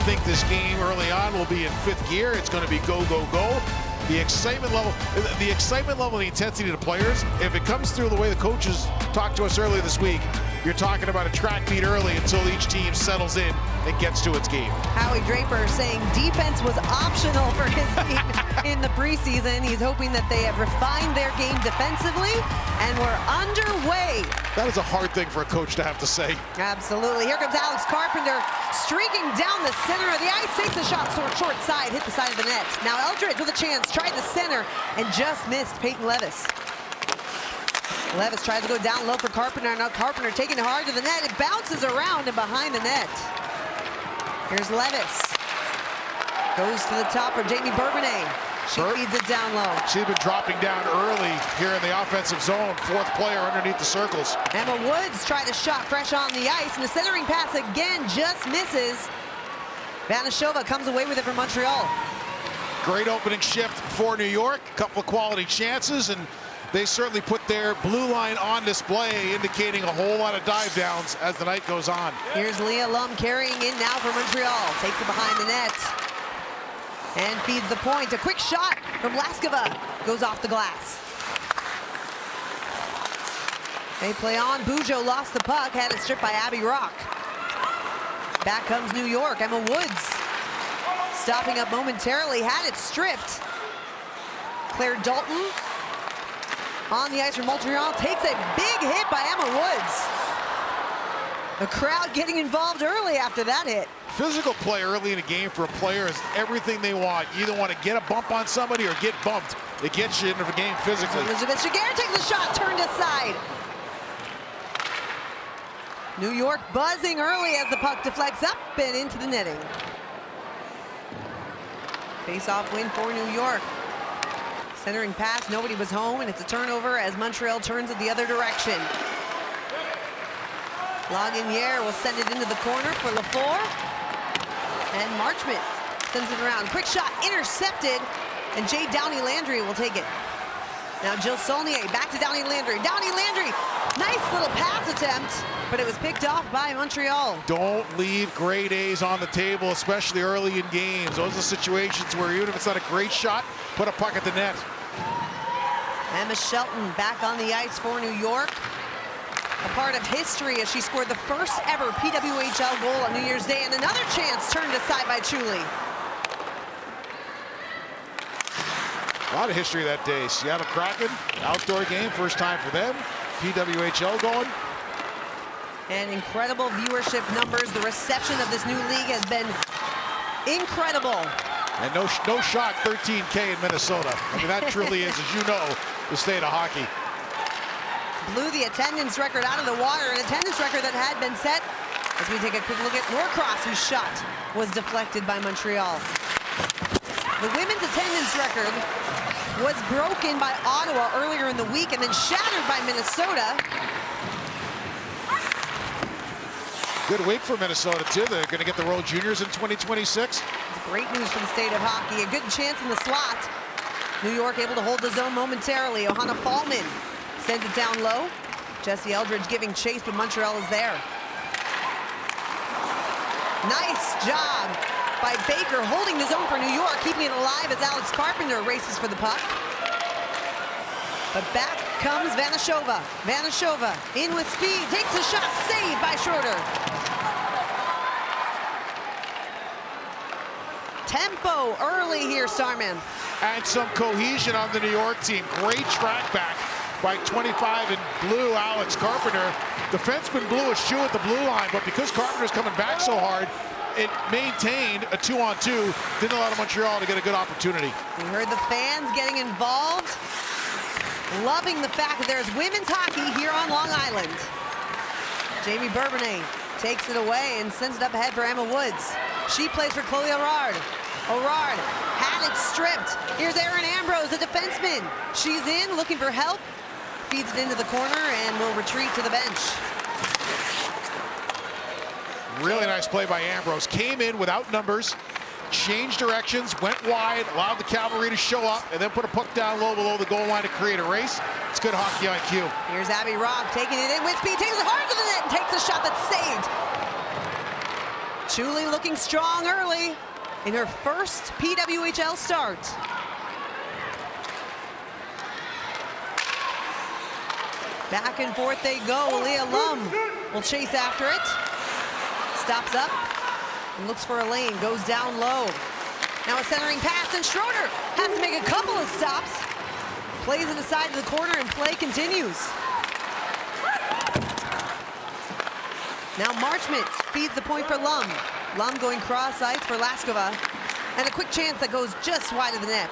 think this game early on will be in fifth gear. It's going to be go, go, go. The excitement level, the intensity of the players, if it comes through the way the coaches talked to us earlier this week, you're talking about a track meet early until each team settles in and gets to its game. Howie Draper saying defense was optional for his team in the preseason. He's hoping that they have refined their game defensively and we're underway. That is a hard thing for a coach to have to say. Absolutely. Here comes Alex Carpenter streaking down the center of the ice, takes the shot short side, hit the side of the net. Now Eldridge with a chance, tried the center and just missed Peyton Levis. Levis tries to go down low for Carpenter. Now Carpenter taking it hard to the net. It bounces around and behind the net. Here's Levis. Goes to the top for Jamie Bourbonnais. She feeds it down low. She's been dropping down early here in the offensive zone. Fourth player underneath the circles. Emma Woods tried a shot fresh on the ice, and the centering pass again just misses. Vanashova comes away with it from Montreal. Great opening shift for New York. A couple of quality chances, and they certainly put their blue line on display, indicating a whole lot of dive downs as the night goes on. Here's Leah Lum carrying in now for Montreal. Takes it behind the net and feeds the point. A quick shot from Laskova goes off the glass. They play on. Bujo lost the puck, had it stripped by Abby Rock. Back comes New York. Emma Woods stopping up momentarily, had it stripped. Claire Dalton on the ice for Montreal, takes a big hit by Emma Woods. The crowd getting involved early after that hit. Physical play early in a game for a player is everything they want. You either want to get a bump on somebody or get bumped. It gets you into the game physically. Elizabeth Giguère takes the shot, turned aside. New York buzzing early as the puck deflects up and into the netting. Face-off win for New York. Centering pass, nobody was home, and it's a turnover as Montreal turns it the other direction. Lagunière will send it into the corner for Lafleur. And Marchment sends it around. Quick shot, intercepted, and Jade Downey-Landry will take it. Now Jill Saulnier, back to Downey-Landry. Downey-Landry, nice little pass attempt, but it was picked off by Montreal. Don't leave grade A's on the table, especially early in games. Those are situations where even if it's not a great shot, put a puck at the net. Emma Shelton back on the ice for New York. A part of history as she scored the first ever PWHL goal on New Year's Day, and another chance turned aside by Chuli. A lot of history that day. Seattle Kraken, outdoor game, first time for them. PWHL going. And incredible viewership numbers. The reception of this new league has been incredible. And no shock, 13K in Minnesota. I mean, that truly is, as you know, the state of hockey. Blew the attendance record out of the water, an attendance record that had been set. As we take a quick look at Norcross, whose shot was deflected by Montreal. The women's attendance record was broken by Ottawa earlier in the week and then shattered by Minnesota. Good week for Minnesota, too. They're going to get the World Juniors in 2026. Great news for the state of hockey. A good chance in the slot. New York able to hold the zone momentarily. Johanna Fallman sends it down low. Jesse Eldridge giving chase, but Montreal is there. Nice job by Baker holding the zone for New York, keeping it alive as Alex Carpenter races for the puck. But back comes Vanashova. Vanashova in with speed, takes a shot, saved by Schroeder. Tempo early here, Starman. And some cohesion on the New York team. Great track back by 25 in blue, Alex Carpenter. Defenseman blew a shoe at the blue line, but because Carpenter's coming back so hard, it maintained a 2-on-2. Didn't allow Montreal to get a good opportunity. We heard the fans getting involved, loving the fact that there's women's hockey here on Long Island. Jamie Bourbonnais takes it away and sends it up ahead for Emma Woods. She plays for Chloe Orard. Orard had it stripped. Here's Erin Ambrose, the defenseman. She's in, looking for help. Feeds it into the corner and will retreat to the bench. Really nice play by Ambrose. Came in without numbers, changed directions, went wide, allowed the cavalry to show up, and then put a puck down low below the goal line to create a race. It's good hockey IQ. Here's Abby Robb taking it in with speed, takes it hard to the net, and takes a shot that's saved. Chuli looking strong early in her first PWHL start. Back and forth they go. Leah Lum will chase after it. Stops up and looks for a lane, goes down low. Now a centering pass, and Schroeder has to make a couple of stops. Plays in the side of the corner, and play continues. Now Marchment feeds the point for Lum. Lum going cross ice for Laskova. And a quick chance that goes just wide of the net.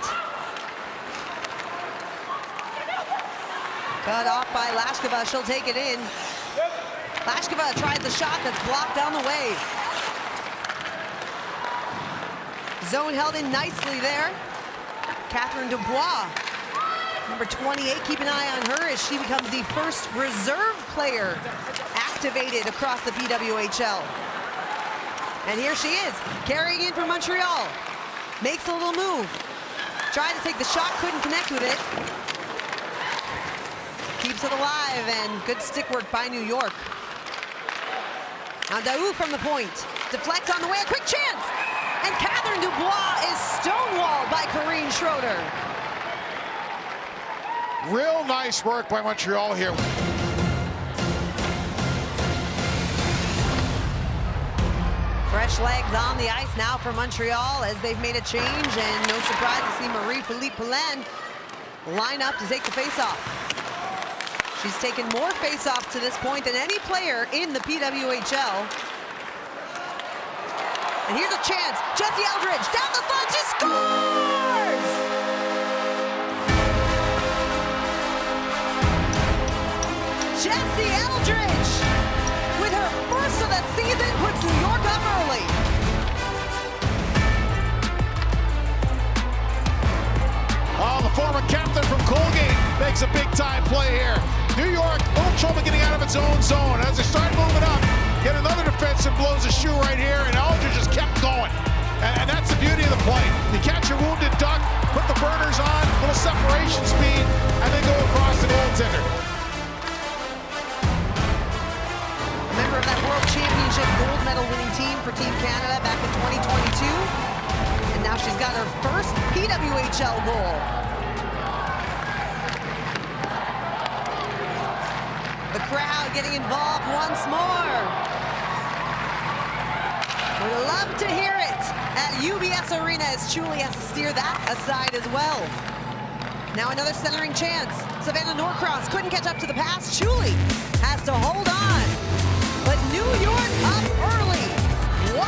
Cut off by Laskova, she'll take it in. Laskova tries the shot that's blocked down the way. Zone held in nicely there. Katherine Dubois, number 28, keep an eye on her as she becomes the first reserve player activated across the PWHL. And here she is, carrying in for Montreal. Makes a little move. Tried to take the shot, couldn't connect with it. Keeps it alive, and good stick work by New York. Now Daou from the point. Deflects on the way, a quick chance! And Katherine Dubois is stonewalled by Corrine Schroeder. Real nice work by Montreal here. Fresh legs on the ice now for Montreal as they've made a change, and no surprise to see Marie-Philippe Poulin line up to take the faceoff. She's taken more faceoffs to this point than any player in the PWHL. And here's a chance. Jessie Eldridge down the front, she scores! Jessie Eldridge, with her first of the season, puts New York up early. Oh, the former captain from Colgate makes a big-time play here. New York, little trouble getting out of its own zone. As they start moving up, get another defenseman blows a shoe right here, and Eldridge just kept going. And that's the beauty of the play. You catch your wounded duck, put the burners on, little separation speed, and then go across the goaltender. Member of that World Championship gold medal winning team for Team Canada back in 2022. And now she's got her first PWHL goal. The crowd getting involved once more. We'd love to hear it at UBS Arena as Chuli has to steer that aside as well. Now another centering chance. Savannah Norcross couldn't catch up to the pass. Chuli has to hold on. But New York up early, 1-0.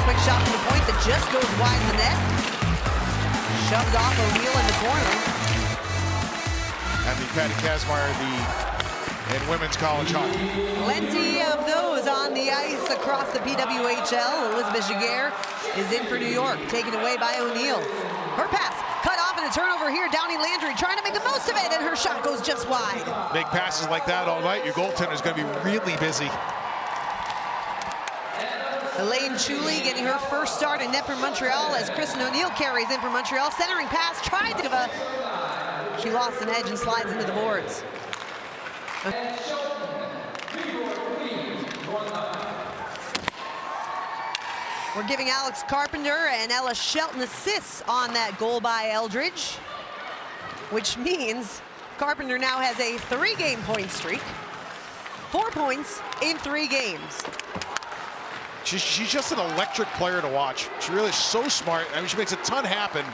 Quick shot from the point that just goes wide of the net. Shoved off a wheel in the corner. Happy Patty Kazmaier, in women's college hockey. Plenty of those on the ice across the PWHL. Elizabeth Giguère is in for New York, taken away by O'Neill. Her pass cut off, and a turnover here. Downey Landry trying to make the most of it, and her shot goes just wide. Make passes like that all night, your goaltender is going to be really busy. Elaine Chuli getting her first start in net for Montreal as Kristen O'Neill carries in for Montreal. Centering pass, tried to give a... She lost an edge and slides into the boards. We're giving Alex Carpenter and Ella Shelton assists on that goal by Eldridge, which means Carpenter now has a 3-game point streak, 4 points in 3 games. She's just an electric player to watch. She really is so smart. I mean, she makes a ton happen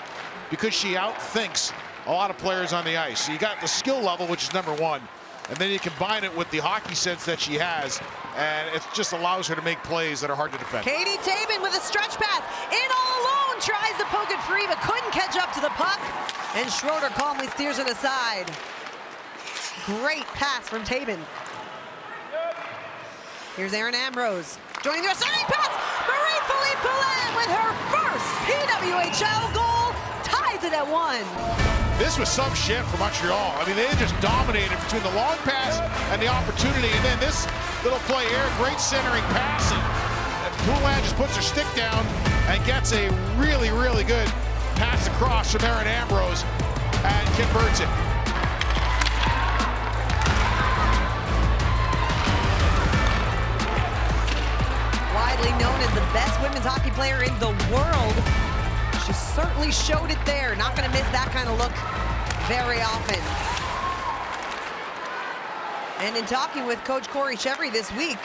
because she outthinks a lot of players on the ice. So you got the skill level, which is #1, and then you combine it with the hockey sense that she has, and it just allows her to make plays that are hard to defend. Katie Tabin with a stretch pass, in all alone, tries to poke it free, but couldn't catch up to the puck, and Schroeder calmly steers it aside. Great pass from Tabin. Here's Erin Ambrose joining the centering pass. Marie-Philippe Poulin with her first PWHL goal, ties it at 1. This was some shift for Montreal. I mean, they just dominated between the long pass and the opportunity, and then this little play here, great centering pass, and Poulin just puts her stick down and gets a really, really good pass across from Erin Ambrose and converts it. best women's hockey player in the world. She certainly showed it there. Not going to miss that kind of look very often. And in talking with Coach Corey Chevry this week,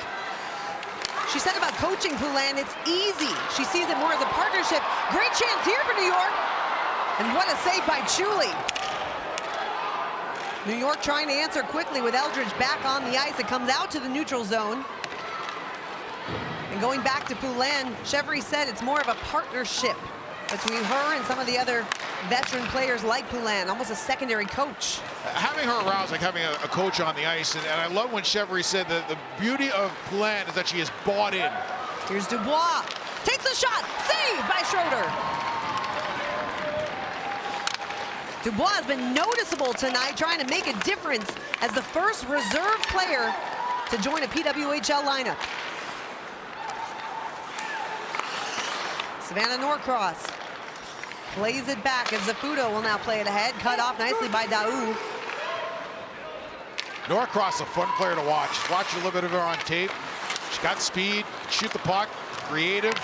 she said about coaching Poulin, it's easy. She sees it more as a partnership. Great chance here for New York. And what a save by Chuli. New York trying to answer quickly with Eldridge back on the ice. It comes out to the neutral zone. And going back to Poulin, Chevry said it's more of a partnership between her and some of the other veteran players like Poulin, almost a secondary coach. Having her around is like having a coach on the ice, and I love when Chevry said that the beauty of Poulin is that she is bought in. Here's Dubois, takes a shot, saved by Schroeder. Dubois has been noticeable tonight, trying to make a difference as the first reserve player to join a PWHL lineup. Savannah Norcross plays it back as Zafuto will now play it ahead. Cut off nicely by Daou. Norcross is a fun player to watch. Watch a little bit of her on tape. She's got speed, shoot the puck, creative,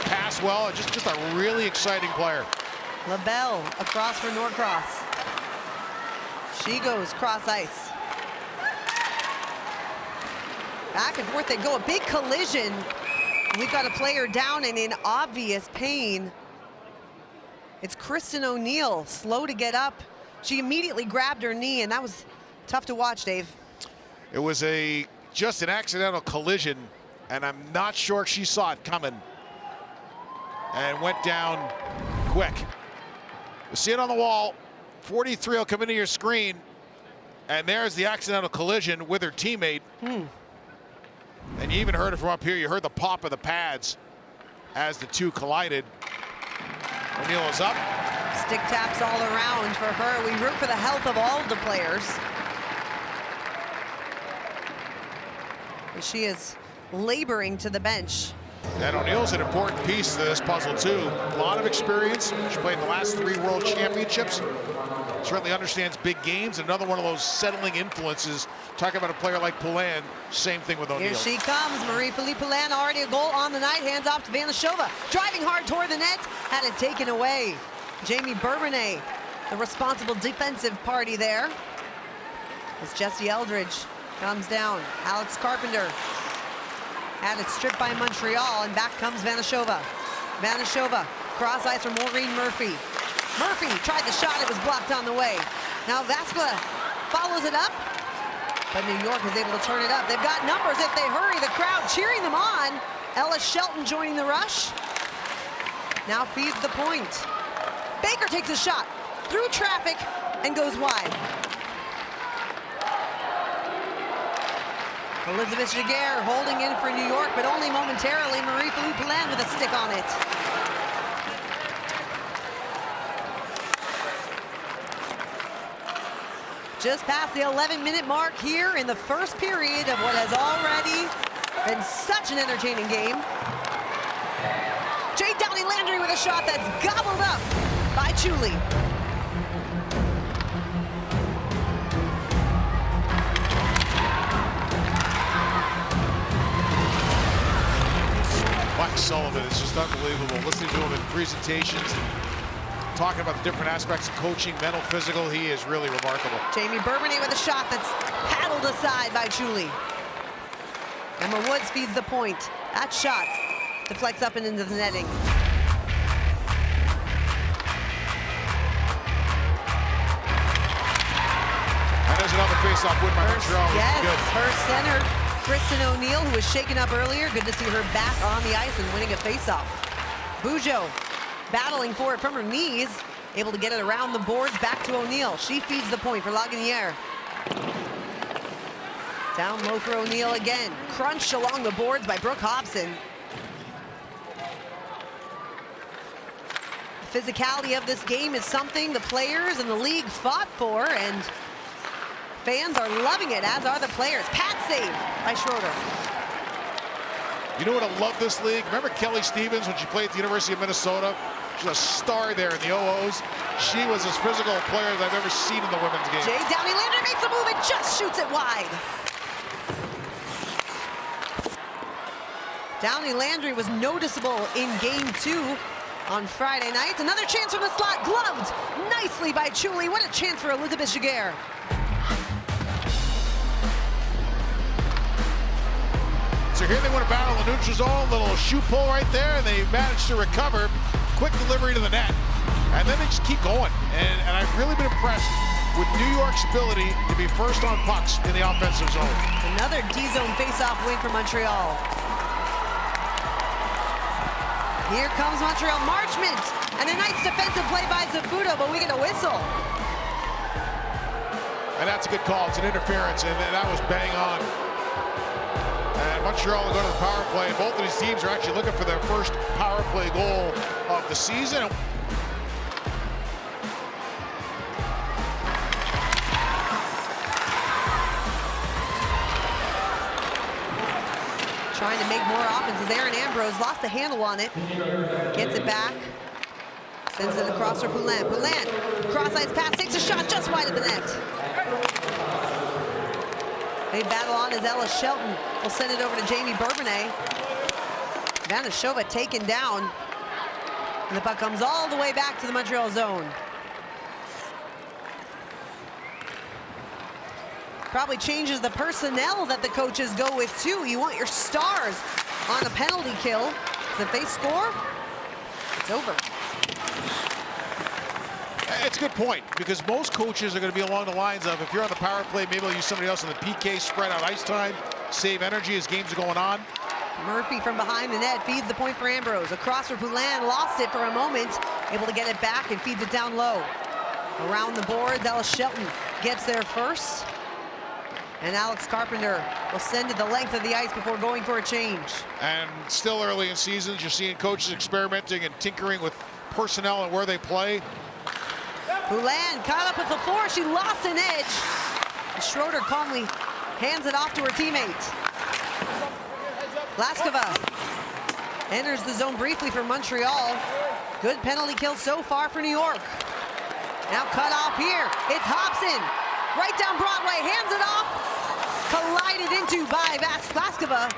pass well. Just a really exciting player. LaBelle across for Norcross. She goes cross ice. Back and forth they go, a big collision. We've got a player down and in obvious pain. It's Kristen O'Neill, slow to get up. She immediately grabbed her knee, and that was tough to watch, Dave. It was just an accidental collision, and I'm not sure she saw it coming. And went down quick. You see it on the wall. 43 will come into your screen, and there's the accidental collision with her teammate. And you even heard it from up here. You heard the pop of the pads as the two collided. O'Neill is up. Stick taps all around for her. We root for the health of all the players. She is laboring to the bench. And O'Neill's an important piece to this puzzle, too. A lot of experience. She played in the last 3 World Championships. Certainly understands big games. Another one of those settling influences. Talking about a player like Poulin, same thing with O'Neill. Here she comes, Marie-Philippe Poulin, already a goal on the night. Hands off to Vanashova. Driving hard toward the net, had it taken away. Jamie Bourbonnais, the responsible defensive party there. As Jesse Eldridge comes down. Alex Carpenter had it stripped by Montreal, and back comes Vanashova. Vanashova, cross ice from Maureen Murphy. Murphy tried the shot, it was blocked on the way. Now Vaskla follows it up, but New York is able to turn it up. They've got numbers if they hurry. The crowd cheering them on. Ella Shelton joining the rush. Now feeds the point. Baker takes a shot through traffic and goes wide. Elizabeth Giguère holding in for New York, but only momentarily. Marie-Philippe Poulin with a stick on it. Just past the 11-minute mark here in the first period of what has already been such an entertaining game. Jade Downey-Landry with a shot that's gobbled up by Chuli. Mike Sullivan is just unbelievable. Listening to him in presentations and talking about the different aspects of coaching, mental, physical, he is really remarkable. Jamie Bourbonnais with a shot that's paddled aside by Chuli. Emma Woods feeds the point. That shot deflects up and into the netting. And there's another face-off win by Montreal. Yes, Good. her center, Kristen O'Neill, who was shaken up earlier. Good to see her back on the ice and winning a face-off. Bujo battling for it from her knees, able to get it around the boards, back to O'Neill. She feeds the point for Lagunière. Down low for O'Neill again. Crunched along the boards by Brooke Hobson. The physicality of this game is something the players and the league fought for, and fans are loving it, as are the players. Pat save by Schroeder. You know what I love this league? Remember Kelly Stevens when she played at the University of Minnesota? She's a star there in the OOs. She was as physical a player as I've ever seen in the women's game. Jade Downey-Landry makes a move and just shoots it wide. Downey Landry was noticeable in game 2 on Friday night. Another chance from the slot, gloved nicely by Chuli. What a chance for Elizabeth Giguère. So here they want to battle the neutral zone, little shoe pull right there, and they managed to recover. Quick delivery to the net, and then they just keep going. And I've really been impressed with New York's ability to be first on pucks in the offensive zone. Another D-zone face-off win for Montreal. Here comes Montreal, Marchment, and a nice defensive play by Zafuto, but we get a whistle. And that's a good call. It's an interference, and that was bang on. And Montreal will go to the power play. Both of these teams are actually looking for their first power play goal of the season. Trying to make more offenses. Aaron Ambrose lost the handle on it. Gets it back. Sends it across for Poulin. Poulin, cross-ice pass, takes a shot just wide of the net. They battle on as Ella Shelton will send it over to Jamie Bourbonnais. Vanashova taken down. And the puck comes all the way back to the Montreal zone. Probably changes the personnel that the coaches go with too. You want your stars on a penalty kill, because if they score, it's over. It's a good point, because most coaches are going to be along the lines of, if you're on the power play, maybe they'll use somebody else on the PK, spread out ice time, save energy as games are going on. Murphy from behind the net feeds the point for Ambrose. Across for Poulin, lost it for a moment, able to get it back and feeds it down low. Around the boards, Ella Shelton gets there first. And Alex Carpenter will send it the length of the ice before going for a change. And still early in seasons, you're seeing coaches experimenting and tinkering with personnel and where they play. Poulin caught up with the floor. She lost an edge. Schroeder calmly hands it off to her teammate. Laskova enters the zone briefly for Montreal. Good penalty kill so far for New York. Now cut off here. It's Hobson. Right down Broadway, hands it off. Collided into by Laskova.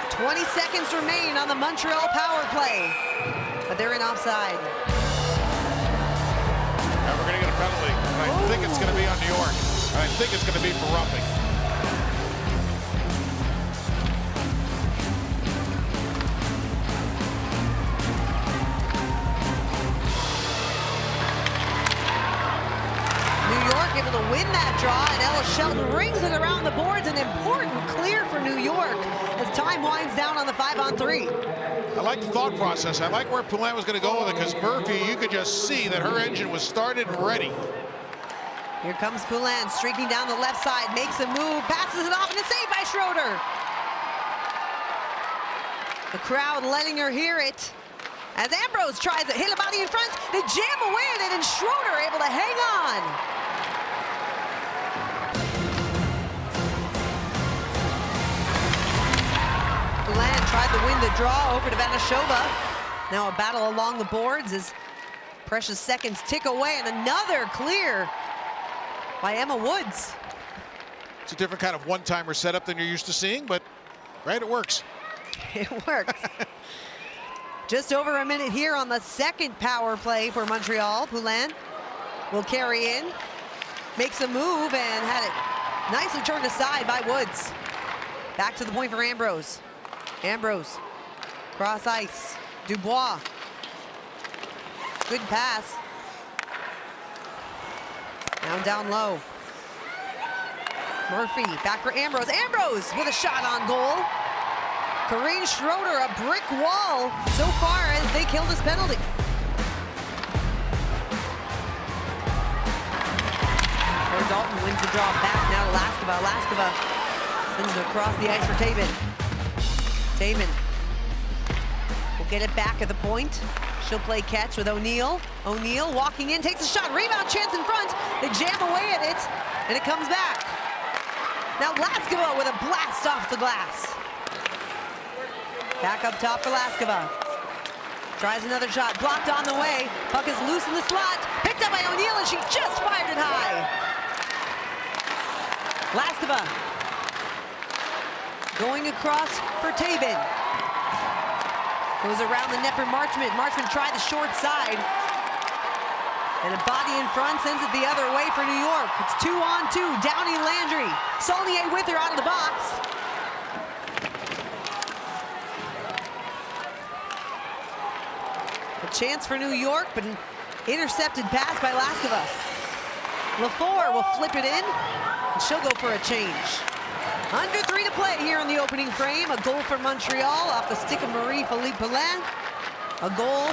20 seconds remain on the Montreal power play, but they're in offside. And we're going to get a penalty. And I think it's going to be on New York. And I think it's going to be for roughing. Able to win that draw, and Ella Shelton rings it around the boards. An important clear for New York as time winds down on the 5-on-3. I like the thought process. I like where Poulin was going to go with it, because Murphy, you could just see that her engine was started and ready. Here comes Poulin streaking down the left side, makes a move, passes it off, and a save by Schroeder. The crowd letting her hear it. As Ambrose tries to hit a body in front, they jam away at it, and Schroeder able to hang on. Poulin tried to win the draw over to Vanashova. Now a battle along the boards as precious seconds tick away, and another clear by Emma Woods. It's a different kind of one-timer setup than you're used to seeing, but right, it works. It works. Just over a minute here on the second power play for Montreal. Poulin will carry in, makes a move, and had it nicely turned aside by Woods. Back to the point for Ambrose. Ambrose, cross ice, Dubois. Good pass. Now down low. Murphy, back for Ambrose. Ambrose with a shot on goal. Corinne Schroeder, a brick wall so far as they kill this penalty. Or Dalton wins the draw back now to Laskova. Laskova sends it across the ice for Taven. Taven will get it back at the point. She'll play catch with O'Neill. O'Neill walking in, takes a shot, rebound chance in front. They jam away at it, and it comes back. Now Laskova with a blast off the glass. Back up top for Laskova. Tries another shot, blocked on the way. Puck is loose in the slot, picked up by O'Neill, and she just fired it high. Laskova Going across for Tabin. Goes around the net for Marchment. Marchment tried the short side. And a body in front sends it the other way for New York. It's 2-on-2. Downey, Landry. Saulnier with her out of the box. A chance for New York, but an intercepted pass by Laskova. LaFour will flip it in, and she'll go for a change. Under 3 to play here in the opening frame. A goal for Montreal off the stick of Marie-Philippe Poulin. A goal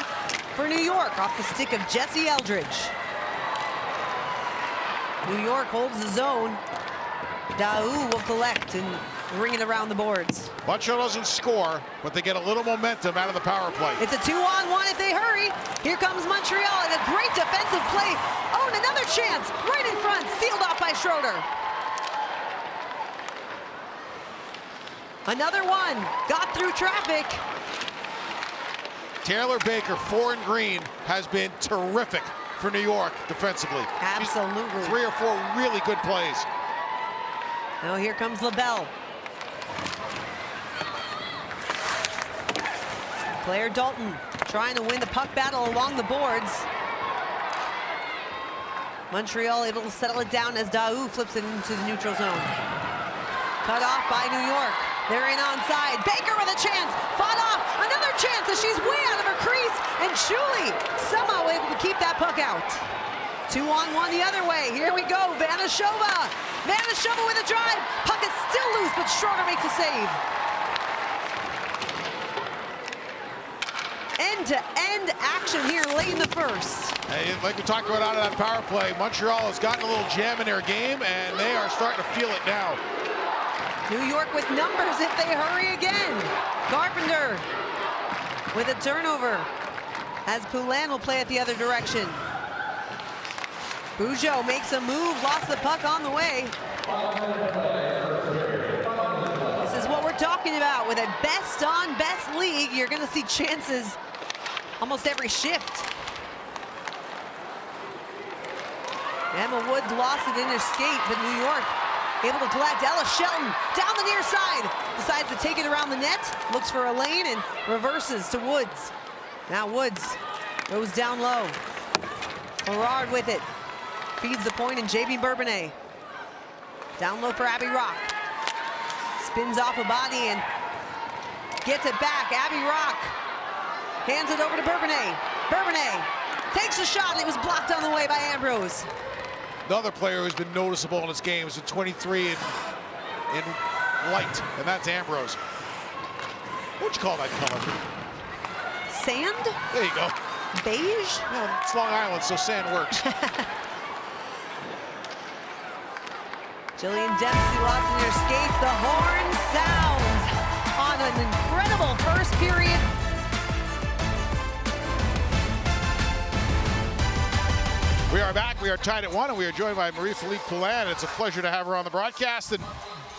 for New York off the stick of Jesse Eldridge. New York holds the zone. Daou will collect and ring it around the boards. Montreal doesn't score, but they get a little momentum out of the power play. It's a 2-on-1 if they hurry. Here comes Montreal and a great defensive play. Oh, and another chance right in front, sealed off by Schroeder. Another one, got through traffic. Taylor Baker, 4 and green, has been terrific for New York defensively. Absolutely. 3 or 4 really good plays. Now here comes LaBelle. Claire Dalton trying to win the puck battle along the boards. Montreal able to settle it down as Daou flips it into the neutral zone. Cut off by New York. They're in onside. Baker with a chance. Fought off. Another chance as she's way out of her crease. And Shuley somehow able to keep that puck out. 2-on-1 the other way. Here we go. Vanashova. Vanashova with a drive. Puck is still loose, but Schroeder makes a save. End-to-end action here late in the first. Hey, like we talked about out of that power play, Montreal has gotten a little jam in their game, and they are starting to feel it now. New York with numbers if they hurry again. Carpenter with a turnover as Poulin will play it the other direction. Bujo makes a move, lost the puck on the way. This is what we're talking about. With a best-on-best league, you're going to see chances almost every shift. Emma Woods lost it in her skate, but New York able to collect. Ella Shelton down the near side. Decides to take it around the net. Looks for a lane and reverses to Woods. Now Woods goes down low. Gerard with it. Feeds the point and JB Bourbonnais. Down low for Abby Rock. Spins off a body and gets it back. Abby Rock hands it over to Bourbonnais. Bourbonnais takes a shot and it was blocked on the way by Ambrose. Another player who's been noticeable in this game is a 23 in light, and that's Ambrose. What'd you call that color? Sand? There you go. Beige? Well, it's Long Island, so sand works. Jillian Dempsey lost in her skates. The horn sounds on an incredible first period. We are back. We are tied at 1, and we are joined by Marie-Philippe Poulin. It's a pleasure to have her on the broadcast. And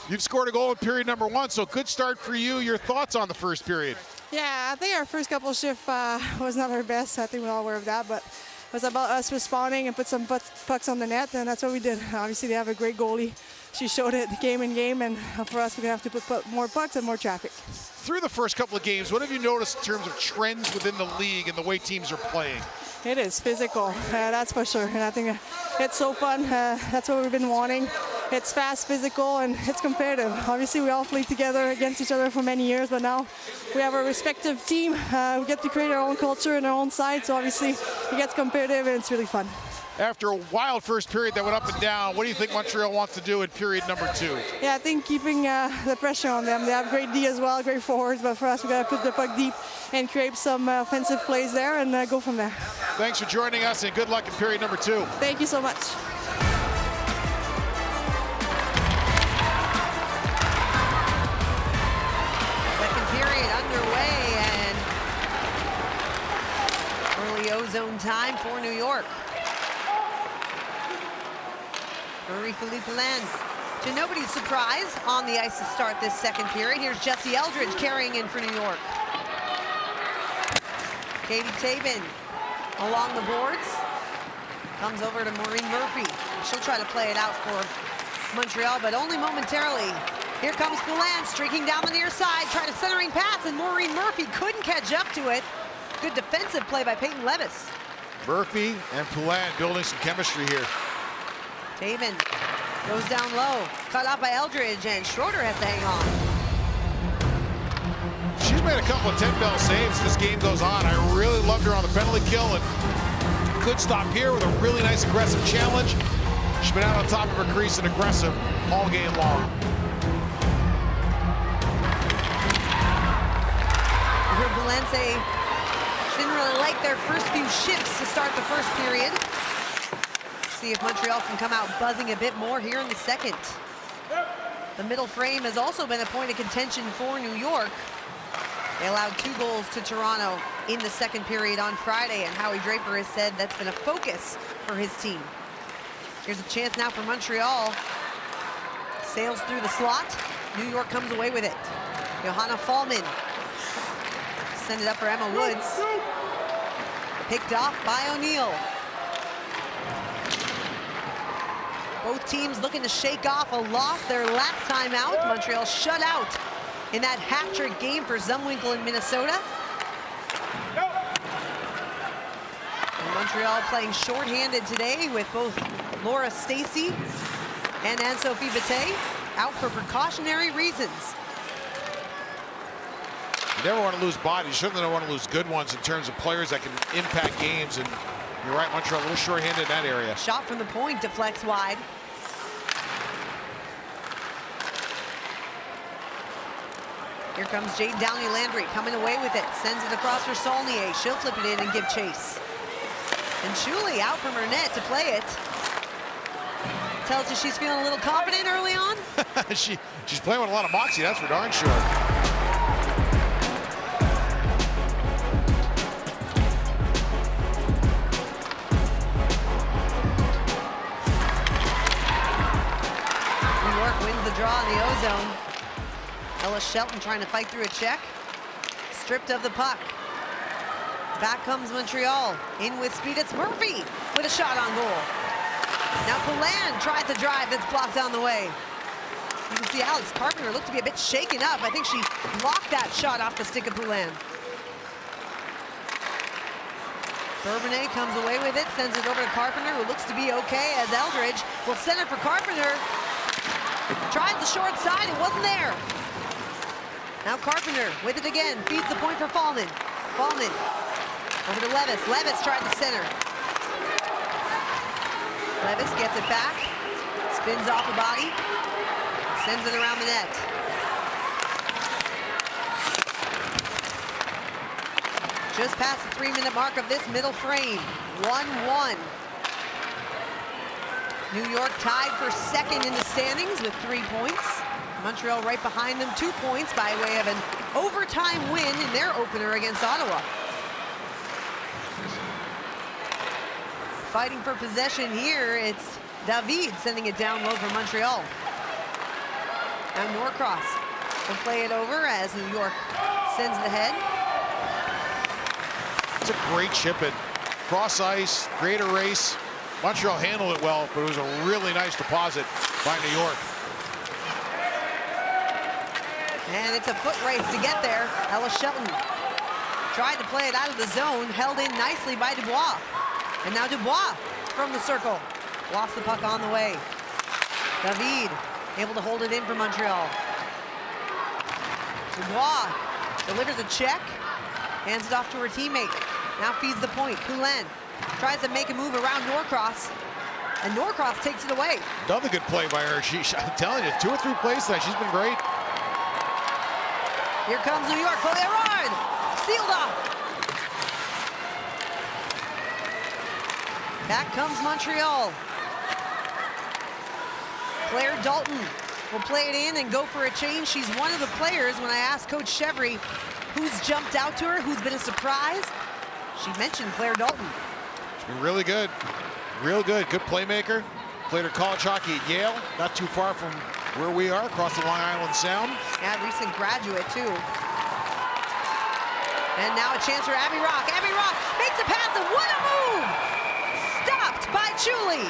you've scored a goal in period number 1, so good start for you. Your thoughts on the first period? Yeah, I think our first couple shifts was not our best. I think we're all aware of that, but it was about us responding and put some pucks on the net, and that's what we did. Obviously, they have a great goalie. She showed it game in game, and for us, we're going to have to put more pucks and more traffic. Through the first couple of games, what have you noticed in terms of trends within the league and the way teams are playing? It is physical, that's for sure. And I think it's so fun. That's what we've been wanting. It's fast, physical, and it's competitive. Obviously, we all played together against each other for many years, but now we have our respective team. We get to create our own culture and our own side, so obviously it gets competitive and it's really fun. After a wild first period that went up and down, what do you think Montreal wants to do in period number 2? Yeah, I think keeping the pressure on them. They have great D as well, great forwards, but for us, we got to put the puck deep and create some offensive plays there and go from there. Thanks for joining us, and good luck in period number 2. Thank you so much. Second period underway, and early ozone time for New York. Marie-Philippe Poulin, to nobody's surprise, on the ice to start this second period. Here's Jesse Eldridge carrying in for New York. Katie Tabin along the boards. Comes over to Maureen Murphy. She'll try to play it out for Montreal, but only momentarily. Here comes Poulin streaking down the near side, trying a centering pass, and Maureen Murphy couldn't catch up to it. Good defensive play by Peyton Levis. Murphy and Poulin building some chemistry here. Taven goes down low, cut off by Eldridge, and Schroeder has to hang on. She's made a couple of 10-bell saves as this game goes on. I really loved her on the penalty kill, and could stop here with a really nice aggressive challenge. She's been out on top of her crease and aggressive all game long. You heard Poulin say she didn't really like their first few shifts to start the first period. See if Montreal can come out buzzing a bit more here in the second. The middle frame has also been a point of contention for New York. They allowed 2 goals to Toronto in the second period on Friday, and Howie Draper has said that's been a focus for his team. Here's a chance now for Montreal. Sails through the slot. New York comes away with it. Johanna Fallman send it up for Emma Woods. Picked off by O'Neill. Both teams looking to shake off a loss their last time out. Montreal shut out in that hat-trick game for Zumwinkle in Minnesota. And Montreal playing shorthanded today with both Laura Stacey and Anne-Sophie Bate out for precautionary reasons. You never want to lose bodies. You certainly don't want to lose good ones in terms of players that can impact games. And you're right, Montreal a little short-handed in that area. Shot from the point deflects wide. Here comes Jade Downey-Landry coming away with it. Sends it across for Saulnier. She'll flip it in and give chase. And Shuley out from her net to play it. Tells you she's feeling a little confident early on. She's playing with a lot of moxie, that's for darn sure. New York wins the draw in the O-zone. Ella Shelton trying to fight through a check. Stripped of the puck. Back comes Montreal. In with speed, it's Murphy with a shot on goal. Now Poulin tries to drive, that's blocked on the way. You can see Alex Carpenter looked to be a bit shaken up. I think she blocked that shot off the stick of Poulin. Bourbonnais comes away with it, sends it over to Carpenter, who looks to be okay as Eldridge will center for Carpenter. Tries the short side, it wasn't there. Now Carpenter with it again, feeds the point for Fallman. Fallman over to Levis. Levis tried to center. Levis gets it back, spins off the body, sends it around the net. Just past the 3-minute mark of this middle frame, 1-1. New York tied for second in the standings with 3 points. Montreal right behind them, 2 points by way of an overtime win in their opener against Ottawa. Fighting for possession here, it's David sending it down low for Montreal. Now Norcross will play it over as New York sends it ahead. It's a great chip in. Cross ice, great erase. Montreal handled it well, but it was a really nice deposit by New York. And it's a foot race to get there. Ella Shelton tried to play it out of the zone, held in nicely by Dubois. And now Dubois from the circle. Lost the puck on the way. David able to hold it in for Montreal. Dubois delivers a check, hands it off to her teammate. Now feeds the point. Poulin tries to make a move around Norcross, and Norcross takes it away. Another good play by her. I'm telling you, 2 or 3 plays tonight. She's been great. Here comes New York. Collier sealed off. Back comes Montreal. Claire Dalton will play it in and go for a change. She's one of the players, when I asked Coach Chevry who's jumped out to her, who's been a surprise, she mentioned Claire Dalton. She's been really good. Real good. Good playmaker. Played her college hockey at Yale. Not too far from where we are, across the Long Island Sound. Yeah, recent graduate, too. And now a chance for Abby Rock. Abby Rock makes a pass, and what a move! Stopped by Julie.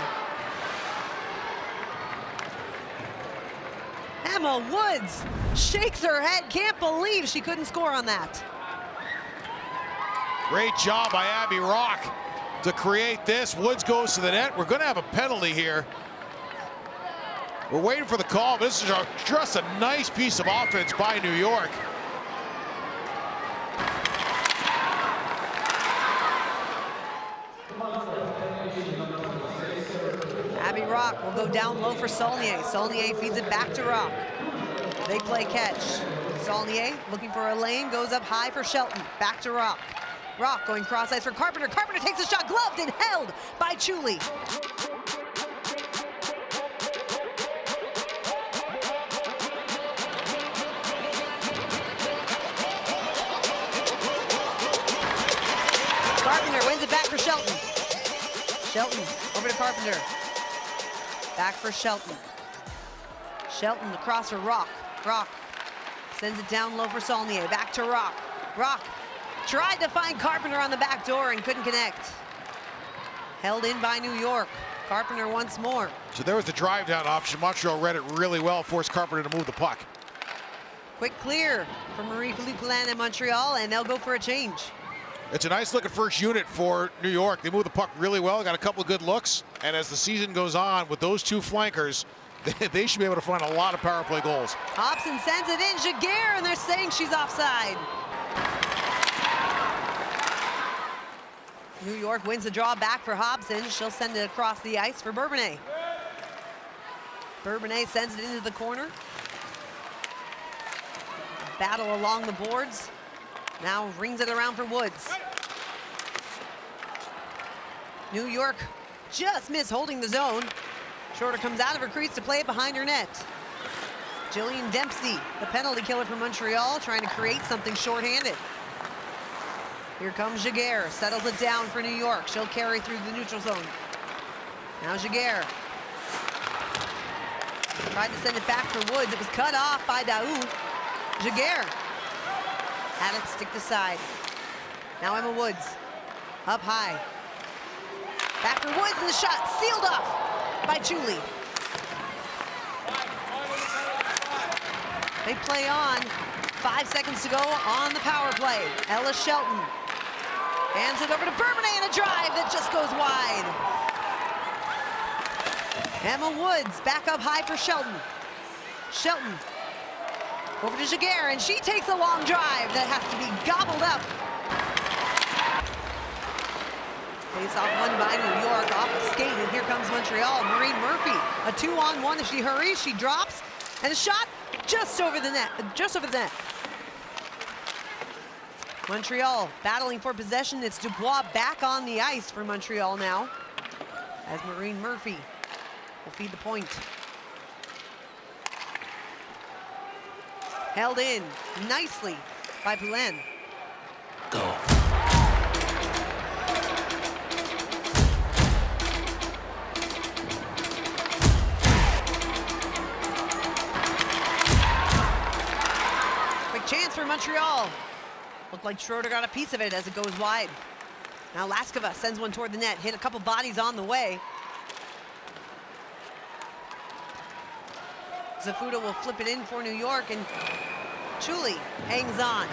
Emma Woods shakes her head, can't believe she couldn't score on that. Great job by Abby Rock to create this. Woods goes to the net. We're going to have a penalty here. We're waiting for the call, but this is just a nice piece of offense by New York. Abby Rock will go down low for Saulnier. Saulnier feeds it back to Rock. Big play catch. Saulnier looking for a lane, goes up high for Shelton. Back to Rock. Rock going cross ice for Carpenter. Carpenter takes a shot, gloved and held by Chuli. Carpenter wins it back for Shelton. Shelton over to Carpenter. Back for Shelton. Shelton across for Rock. Rock sends it down low for Saulnier. Back to Rock. Rock tried to find Carpenter on the back door and couldn't connect. Held in by New York. Carpenter once more. So there was the drive down option. Montreal read it really well, forced Carpenter to move the puck. Quick clear for Marie-Philippe Poulin in Montreal, and they'll go for a change. It's a nice looking first unit for New York. They move the puck really well, got a couple of good looks, and as the season goes on with those two flankers, they should be able to find a lot of power play goals. Hobson sends it in, Jaguar, and they're saying she's offside. New York wins the draw back for Hobson. She'll send it across the ice for Bourbonnais. Bourbonnais sends it into the corner. Battle along the boards. Now rings it around for Woods. New York just missed holding the zone. Schroeder comes out of her crease to play it behind her net. Jillian Dempsey, the penalty killer for Montreal, trying to create something shorthanded. Here comes Jaguar, settles it down for New York. She'll carry through the neutral zone. Now Jaguar. Tried to send it back for Woods. It was cut off by Daou. Jaguar had it stick to side. Now Emma Woods, up high. Back for Woods, and the shot sealed off by Chuli. They play on. 5 seconds to go on the power play. Ella Shelton hands it over to Bourbonnais, and a drive that just goes wide. Emma Woods back up high for Shelton. Shelton over to Jaguar, and she takes a long drive that has to be gobbled up. Face-off won by New York, off a skate, and here comes Montreal. Maureen Murphy, a 2-on-1. If she hurries, she drops, and a shot just over the net, Montreal battling for possession. It's Dubois back on the ice for Montreal now, as Maureen Murphy will feed the point. Held in nicely by Poulin. Go. Quick chance for Montreal. Looked like Schroeder got a piece of it as it goes wide. Now Laskova sends one toward the net, hit a couple bodies on the way. Zafuda will flip it in for New York, and Chuli hangs on.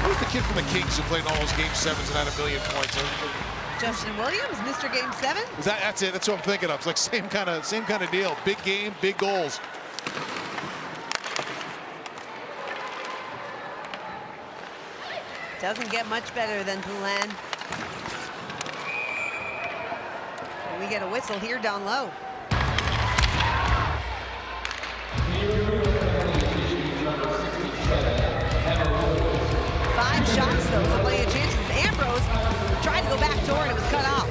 Who's the kid from the Kings who played in all those Game 7s and had a million points? Justin Williams, Mr. Game 7. That's it. That's what I'm thinking of. It's like same kind of deal. Big game, big goals. Doesn't get much better than Poulin. We get a whistle here down low. Five shots though, so plenty of chances. Ambrose tried to go back door and it was cut off.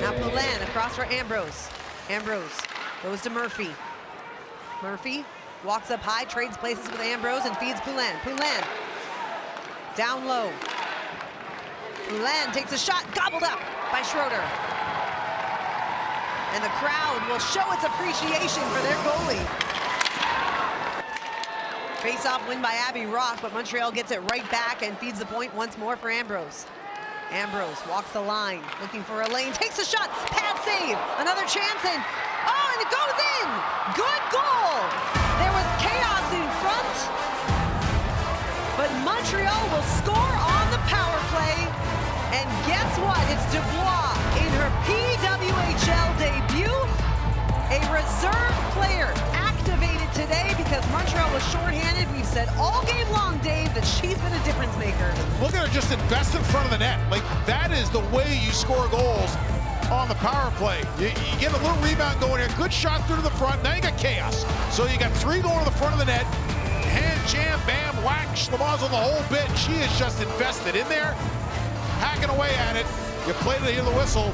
Now Poulin across for Ambrose. Ambrose goes to Murphy. Murphy walks up high, trades places with Ambrose and feeds Poulin. Poulin down low. Poulin takes a shot, gobbled up by Schroeder. And the crowd will show its appreciation for their goalie. Face-off win by Abby Rock, but Montreal gets it right back and feeds the point once more for Ambrose. Ambrose walks the line, looking for a lane, takes a shot, pad save, another chance, and it goes in! Good goal! There was chaos in front, but Montreal will score on the power play, and guess what? It's Dubois in her PWHL debut, a reserve player activated today because Montreal was shorthanded. We've said all game long, Dave, that she's been a difference maker. Look at her just invest in front of the net. Like, that is the way you score goals on the power play. You get a little rebound going here, good shot through to the front, now you got chaos. So you got 3 going to the front of the net, hand jam, bam, whack, schlemazel the whole bit. She is just invested in there, hacking away at it. You play to hear the whistle.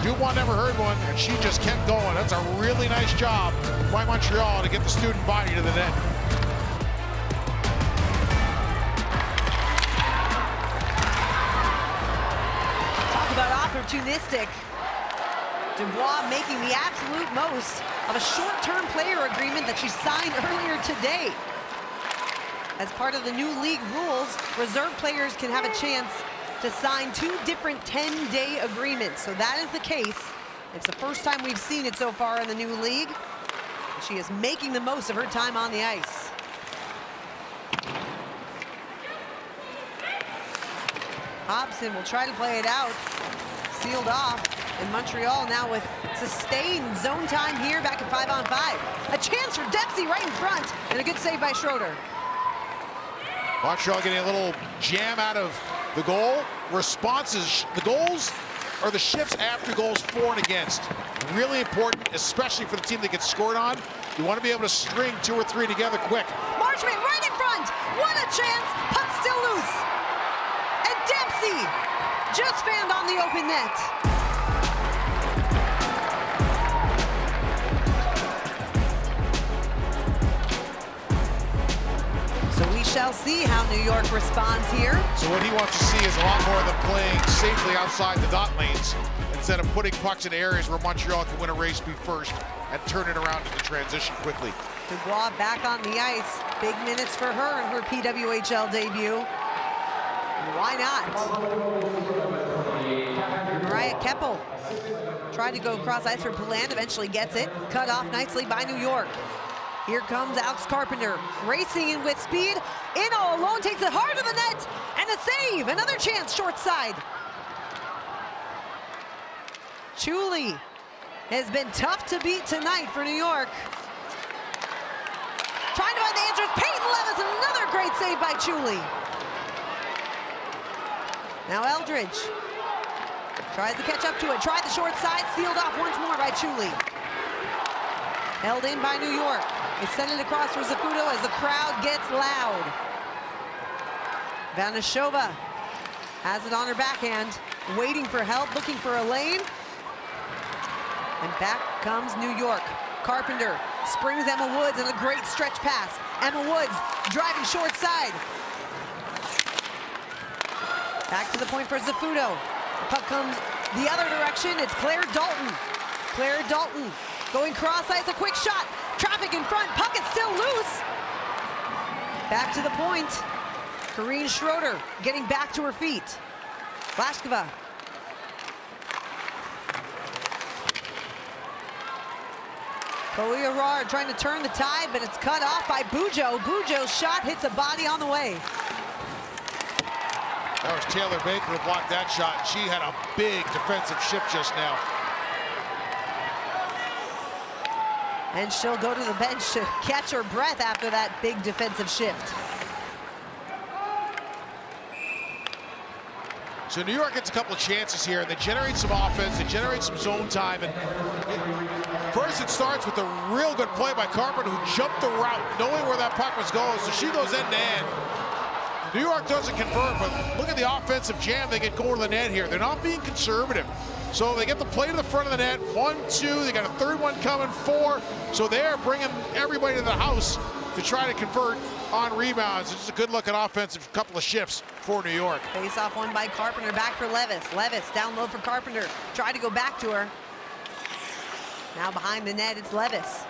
Dubois never heard one, and she just kept going. That's a really nice job by Montreal to get the student body to the net. Talk about opportunistic. Dubois making the absolute most of a short-term player agreement that she signed earlier today. As part of the new league rules, reserve players can have a chance to sign 2 different 10-day agreements. So that is the case. It's the first time we've seen it so far in the new league. She is making the most of her time on the ice. Hobson will try to play it out. Sealed off. And Montreal now with sustained zone time here back at 5-on-5. A chance for Dempsey right in front. And a good save by Schroeder. Montreal getting a little jam out of the goal. Responses, the goals are the shifts after goals for and against. Really important, especially for the team that gets scored on. You want to be able to string 2 or 3 together quick. Marchment right in front. What a chance. Puck still loose. And Dempsey just found on the open net. So we shall see how New York responds here. So what he wants to see is a lot more of them playing safely outside the dot lanes instead of putting pucks in areas where Montreal can win a race, be first, and turn it around into transition quickly. Dubois back on the ice. Big minutes for her in her PWHL debut. Why not? Mariah Keppel tried to go across ice for Poulan, eventually gets it. Cut off nicely by New York. Here comes Alex Carpenter, racing in with speed. In all alone, takes it hard to the net, and a save. Another chance, short side. Chuli has been tough to beat tonight for New York. Trying to find the answers, Peyton Levis, and another great save by Chuli. Now Eldridge tries to catch up to it, tried the short side, sealed off once more by Chuli. Held in by New York. They send it across for Zafuto as the crowd gets loud. Vanashova has it on her backhand, waiting for help, looking for a lane. And back comes New York. Carpenter springs Emma Woods and a great stretch pass. Emma Woods driving short side. Back to the point for Zafuto. The puck comes the other direction. It's Claire Dalton. Claire Dalton going cross ice, a quick shot. Traffic in front, puck is still loose. Back to the point. Corrine Schroeder getting back to her feet. Vlashkova. Chloe Arard trying to turn the tide, but it's cut off by Bujo. Bujo's shot hits a body on the way. That was Taylor Baker who blocked that shot. She had a big defensive shift just now. And she'll go to the bench to catch her breath after that big defensive shift. So New York gets a couple of chances here, and they generate some offense, they generate some zone time. And first it starts with a real good play by Carpenter, who jumped the route, knowing where that puck was going, so she goes end to end. New York doesn't convert, but look at the offensive jam they get going to the net here. They're not being conservative. So they get the play to the front of the net, 1, 2, they got a third one coming, 4. So they're bringing everybody to the house to try to convert on rebounds. It's just a good looking offensive couple of shifts for New York. Face off one by Carpenter, back for Levis. Levis down low for Carpenter, tried to go back to her. Now behind the net, it's Levis.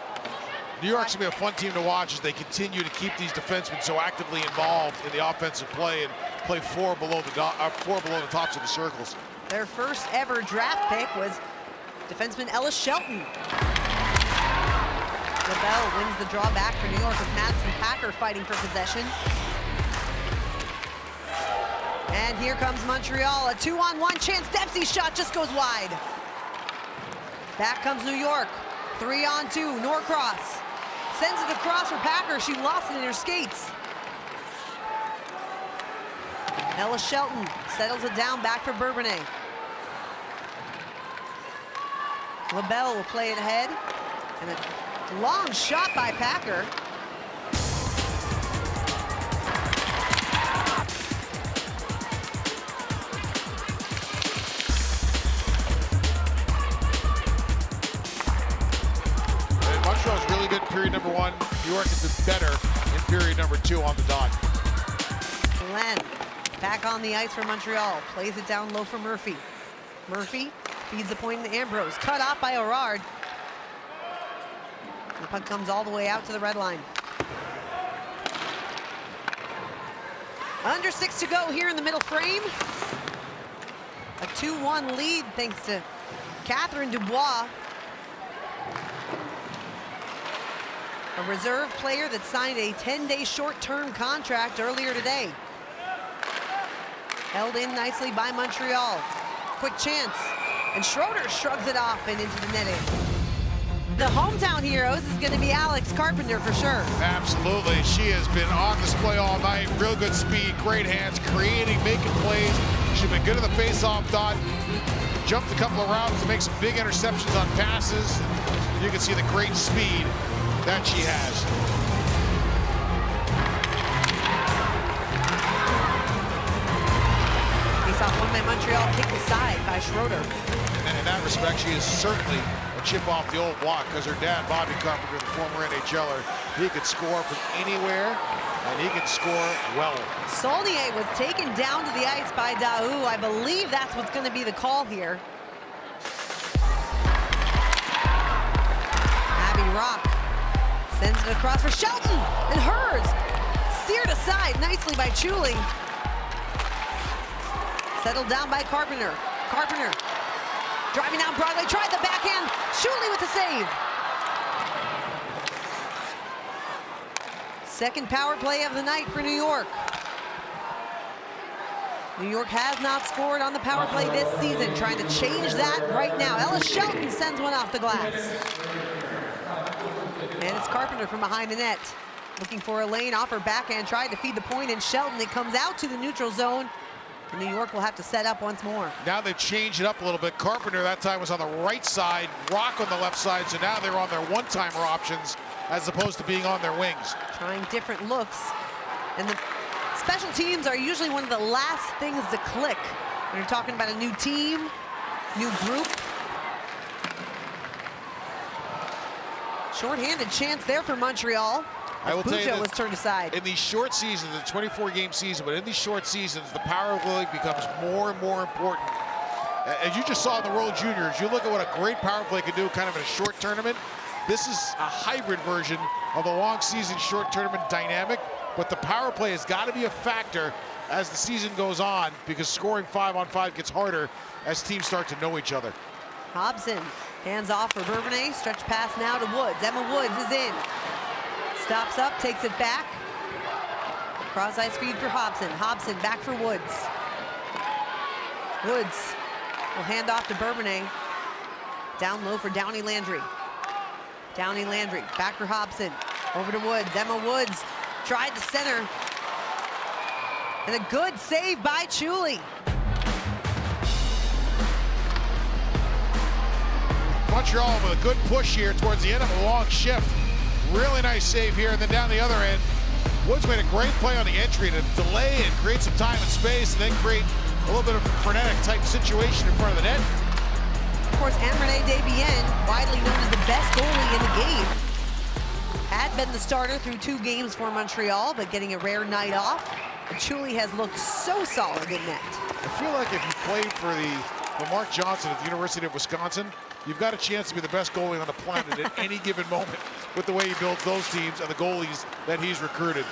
New York's gonna be a fun team to watch as they continue to keep these defensemen so actively involved in the offensive play and play four below the tops of the circles. Their first ever draft pick was defenseman Ellis Shelton. LaBelle wins the draw back for New York with Madison Packer fighting for possession. And here comes Montreal, a 2-on-1 chance. Dempsey's shot just goes wide. Back comes New York, 3-on-2, Norcross. Sends it across for Packer, she lost it in her skates. Ellis Shelton settles it down back for Bourbonnais. LaBelle will play it ahead. And a long shot by Packer. Montreal's really good in period number one. New York has been better in period number two on the dot. Glenn back on the ice for Montreal. Plays it down low for Murphy. Murphy feeds the point to Ambrose. Cut off by Orard. The puck comes all the way out to the red line. Under 6 to go here in the middle frame. A 2-1 lead thanks to Katherine Dubois. A reserve player that signed a 10-day short-term contract earlier today. Held in nicely by Montreal. Quick chance, and Schroeder shrugs it off and into the netting. The hometown heroes is going to be Alex Carpenter for sure. Absolutely, she has been on display all night. Real good speed, great hands, creating, making plays. She's been good at the face-off dot. Jumped a couple of routes to make some big interceptions on passes. You can see the great speed that she has. Face-off one by Montreal, kicked aside by Schroeder. And in that respect, she is certainly a chip off the old block because her dad, Bobby Carpenter, the former NHLer, he could score from anywhere, and he can score well. Saulnier was taken down to the ice by Daou. I believe that's what's going to be the call here. Abby Rock sends it across for Shelton, and hers steered aside nicely by Chuli. Settled down by Carpenter. Carpenter driving down Broadway, tried the backhand. Chuli with the save. Second power play of the night for New York. New York has not scored on the power play this season, trying to change that right now. Ellis Shelton sends one off the glass. And it's Carpenter from behind the net. Looking for a lane off her backhand, tried to feed the point, and Shelton, it comes out to the neutral zone. And New York will have to set up once more. Now they've changed it up a little bit. Carpenter that time was on the right side, Rock on the left side, so now they're on their one-timer options as opposed to being on their wings. Trying different looks. And the special teams are usually one of the last things to click when you're talking about a new team, new group. Short-handed chance there for Montreal. I will tell you Bujo was turned aside. In these short seasons, the 24-game season, but in these short seasons, the power play becomes more and more important. As you just saw in the World Juniors, you look at what a great power play can do kind of in a short tournament. This is a hybrid version of a long season short tournament dynamic, but the power play has got to be a factor as the season goes on because scoring 5-on-5 gets harder as teams start to know each other. Hobson hands off for Bourbonnais, stretch pass now to Woods. Emma Woods is in. Stops up, takes it back. Cross-ice feed for Hobson. Hobson back for Woods. Woods will hand off to Bourbonnais. Down low for Downey Landry. Downey Landry back for Hobson. Over to Woods. Emma Woods tried to center. And a good save by Chuli. Montreal with a good push here towards the end of a long shift. Really nice save here, and then down the other end, Woods made a great play on the entry to delay and create some time and space, and then create a little bit of a frenetic type situation in front of the net. Of course, Anne-Renee Desbiens, widely known as the best goalie in the game, had been the starter through 2 games for Montreal, but getting a rare night off. And Chuli has looked so solid in net. I feel like if you played for Mark Johnson at the University of Wisconsin, you've got a chance to be the best goalie on the planet at any given moment. with the way he builds those teams and the goalies that he's recruited.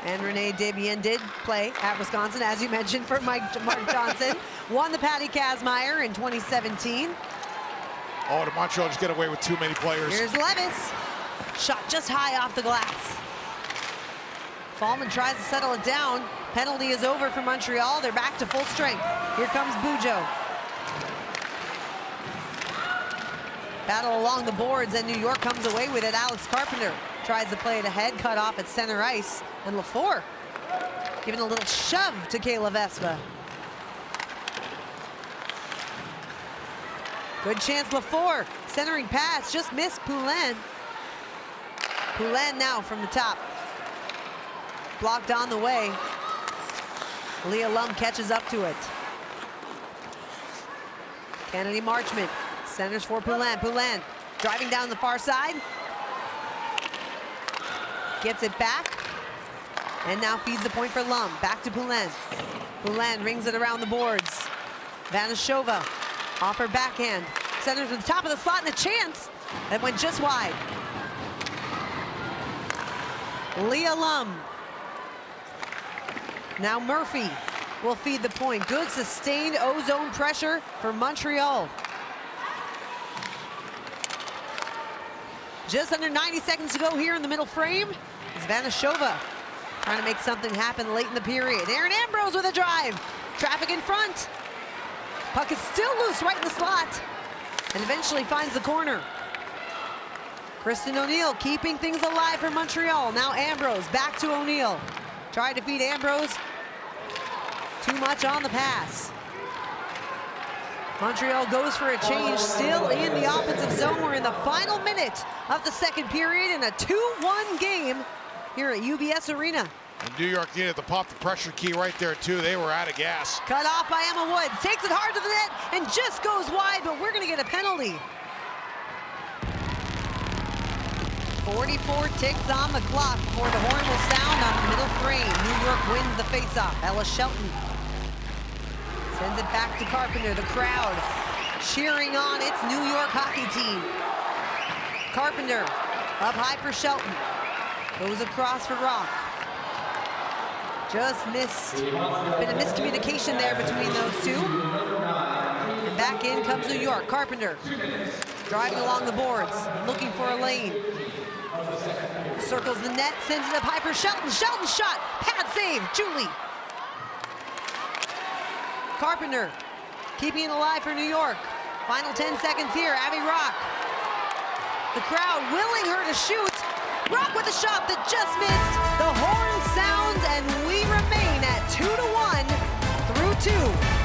And Renee Desbiens did play at Wisconsin, as you mentioned, for Mark Johnson. Won the Patty Kazmaier in 2017. Oh, did Montreal just get away with too many players? Here's Levis. Shot just high off the glass. Fallman tries to settle it down. Penalty is over for Montreal. They're back to full strength. Here comes Bujo. Battle along the boards, and New York comes away with it. Alex Carpenter tries to play it ahead, cut off at center ice. And Lafleur giving a little shove to Kayla Vespa. Good chance, Lafleur. Centering pass, just missed Poulin. Poulin now from the top. Blocked on the way. Leah Lum catches up to it. Kennedy Marchment centers for Poulin. Poulin driving down the far side. Gets it back. And now feeds the point for Lum. Back to Poulin. Poulin rings it around the boards. Vanashova off her backhand. Centers to the top of the slot and a chance that went just wide. Leah Lum. Now Murphy will feed the point. Good sustained O-zone pressure for Montreal. Just under 90 seconds to go here in the middle frame. It's Vanashova trying to make something happen late in the period. Aaron Ambrose with a drive. Traffic in front. Puck is still loose right in the slot and eventually finds the corner. Kristen O'Neill keeping things alive for Montreal. Now Ambrose back to O'Neill. Tried to feed Ambrose. Too much on the pass. Montreal goes for a change, still in the offensive zone. We're in the final minute of the second period in a 2-1 game here at UBS Arena. And New York needed to pop the pressure key right there too. They were out of gas. Cut off by Emma Woods, takes it hard to the net and just goes wide, but we're gonna get a penalty. 44 ticks on the clock before the horn will sound on the middle frame. New York wins the faceoff. Ella Shelton sends it back to Carpenter. The crowd cheering on its New York hockey team. Carpenter up high for Shelton. Goes across for Rock. Just missed. Been a miscommunication there between those two. And back in comes New York. Carpenter driving along the boards, looking for a lane. Circles the net, sends it up high for Shelton. Shelton shot, pad save, Julie. Carpenter keeping it alive for New York. Final 10 seconds here, Abby Rock. The crowd willing her to shoot. Rock with a shot that just missed. The horn sounds and we remain at 2-1 through 2.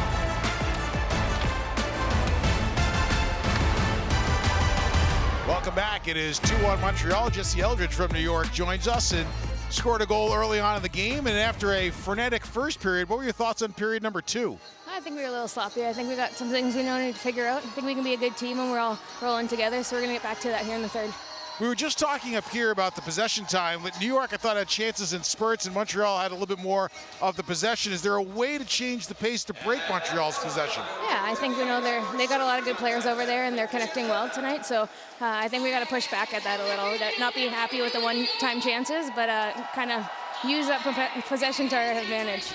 Welcome back. It is 2-1 Montreal. Jesse Eldridge from New York joins us and scored a goal early on in the game. And after a frenetic first period, what were your thoughts on period number 2? I think we were a little sloppy. I think we got some things we need to figure out. I think we can be a good team when we're all rolling together, so we're going to get back to that here in the third. We were just talking up here about the possession time. With New York, I thought had chances in spurts, and Montreal had a little bit more of the possession. Is there a way to change the pace to break Montreal's possession? Yeah, I think we know they got a lot of good players over there, and they're connecting well tonight. So I think we got to push back at that a little. Not be happy with the one-time chances, but kind of use that possession to our advantage.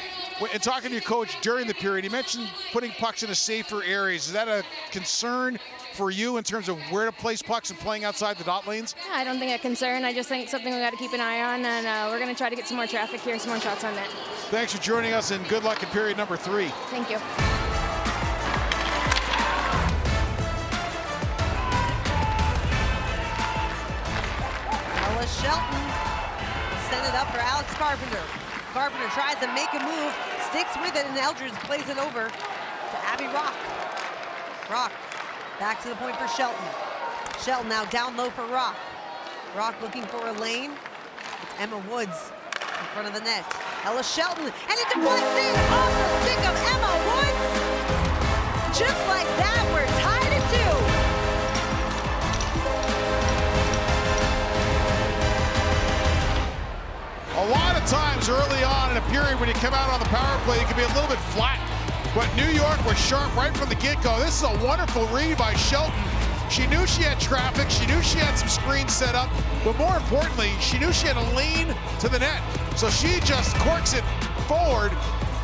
And talking to your coach during the period, he mentioned putting pucks into safer areas. Is that a concern for you in terms of where to place pucks and playing outside the dot lanes? Yeah, I don't think a concern. I just think something we got to keep an eye on, and we're going to try to get some more traffic here, some more shots on net. Thanks for joining us, and good luck in period number 3. Thank you. Ella Shelton sent it up for Alex Carpenter. Carpenter tries to make a move, sticks with it, and Eldridge plays it over to Abby Rock. Rock back to the point for Shelton. Shelton now down low for Rock. Rock looking for a lane. It's Emma Woods in front of the net. Ella Shelton, and it deflected off the stick of Emma Woods. Just like that, we're tied at 2. A lot of times early on in a period when you come out on the power play, it can be a little bit flat. But New York was sharp right from the get-go. This is a wonderful read by Shelton. She knew she had traffic. She knew she had some screens set up. But more importantly, she knew she had a lane to the net. So she just corks it forward.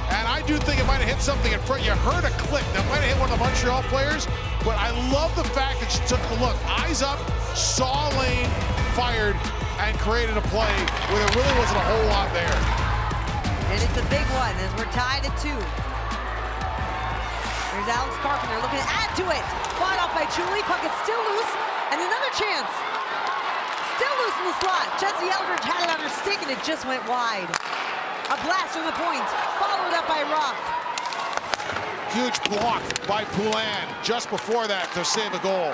And I do think it might have hit something in front. You heard a click. That might have hit one of the Montreal players. But I love the fact that she took the look. Eyes up, saw a lane, fired, and created a play where there really wasn't a whole lot there. And it's a big one as we're tied at 2. There's Alex Carpenter looking to add to it. Fought off by Julie. Puck is still loose. And another chance. Still loose in the slot. Jessie Eldridge had it on her stick and it just went wide. A blast from the point. Followed up by Rock. Huge block by Poulin just before that to save a goal.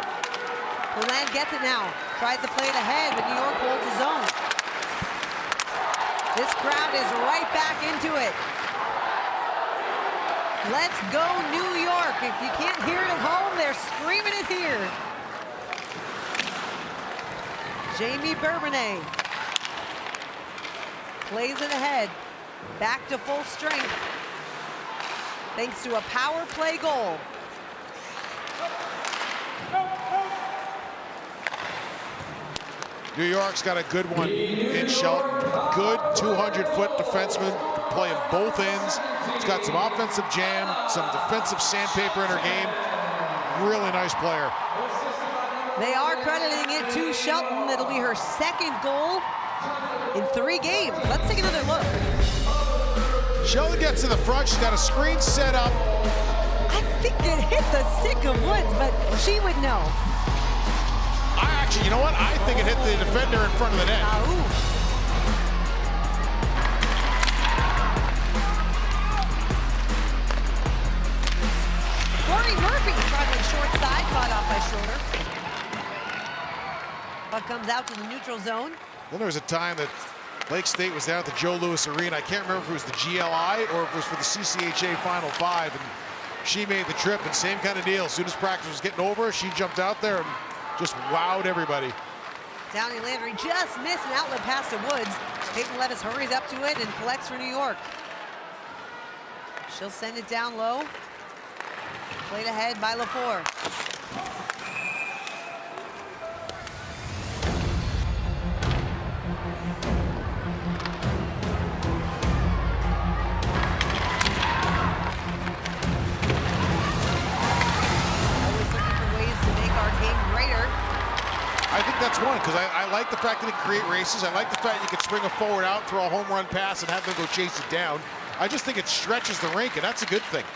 Poulin gets it now. Tries to play it ahead, but New York holds his own. This crowd is right back into it. Let's go New York. If you can't hear it at home, they're screaming it here. Jamie Bourbonnais plays it ahead. Back to full strength. Thanks to a power play goal. New York's got a good one in Shelton. Good 200-foot defenseman, can play in both ends. He's got some offensive jam, some defensive sandpaper in her game. Really nice player. They are crediting it to Shelton. It'll be her second goal in 3 games. Let's take another look. Shelton gets to the front. She's got a screen set up. I think it hit the stick of Woods, but she would know. You know what? I think it hit the defender in front of the net. Corey Murphy traveling short side, caught off by Schroeder. Puck comes out to the neutral zone. Then there was a time that Lake State was down at the Joe Louis Arena. I can't remember if it was the GLI or if it was for the CCHA Final 5. And she made the trip, and same kind of deal. As soon as practice was getting over, she jumped out there and just wowed everybody. Downey Landry just missed an outlet pass to Woods. Peyton Levis hurries up to it and collects for New York. She'll send it down low. Played ahead by LaFour. Always looking for ways to make our game greater. I think that's one, because I like the fact that it can create races. I like the fact you can spring a forward out, throw a home run pass, and have them go chase it down. I just think it stretches the rink, and that's a good thing.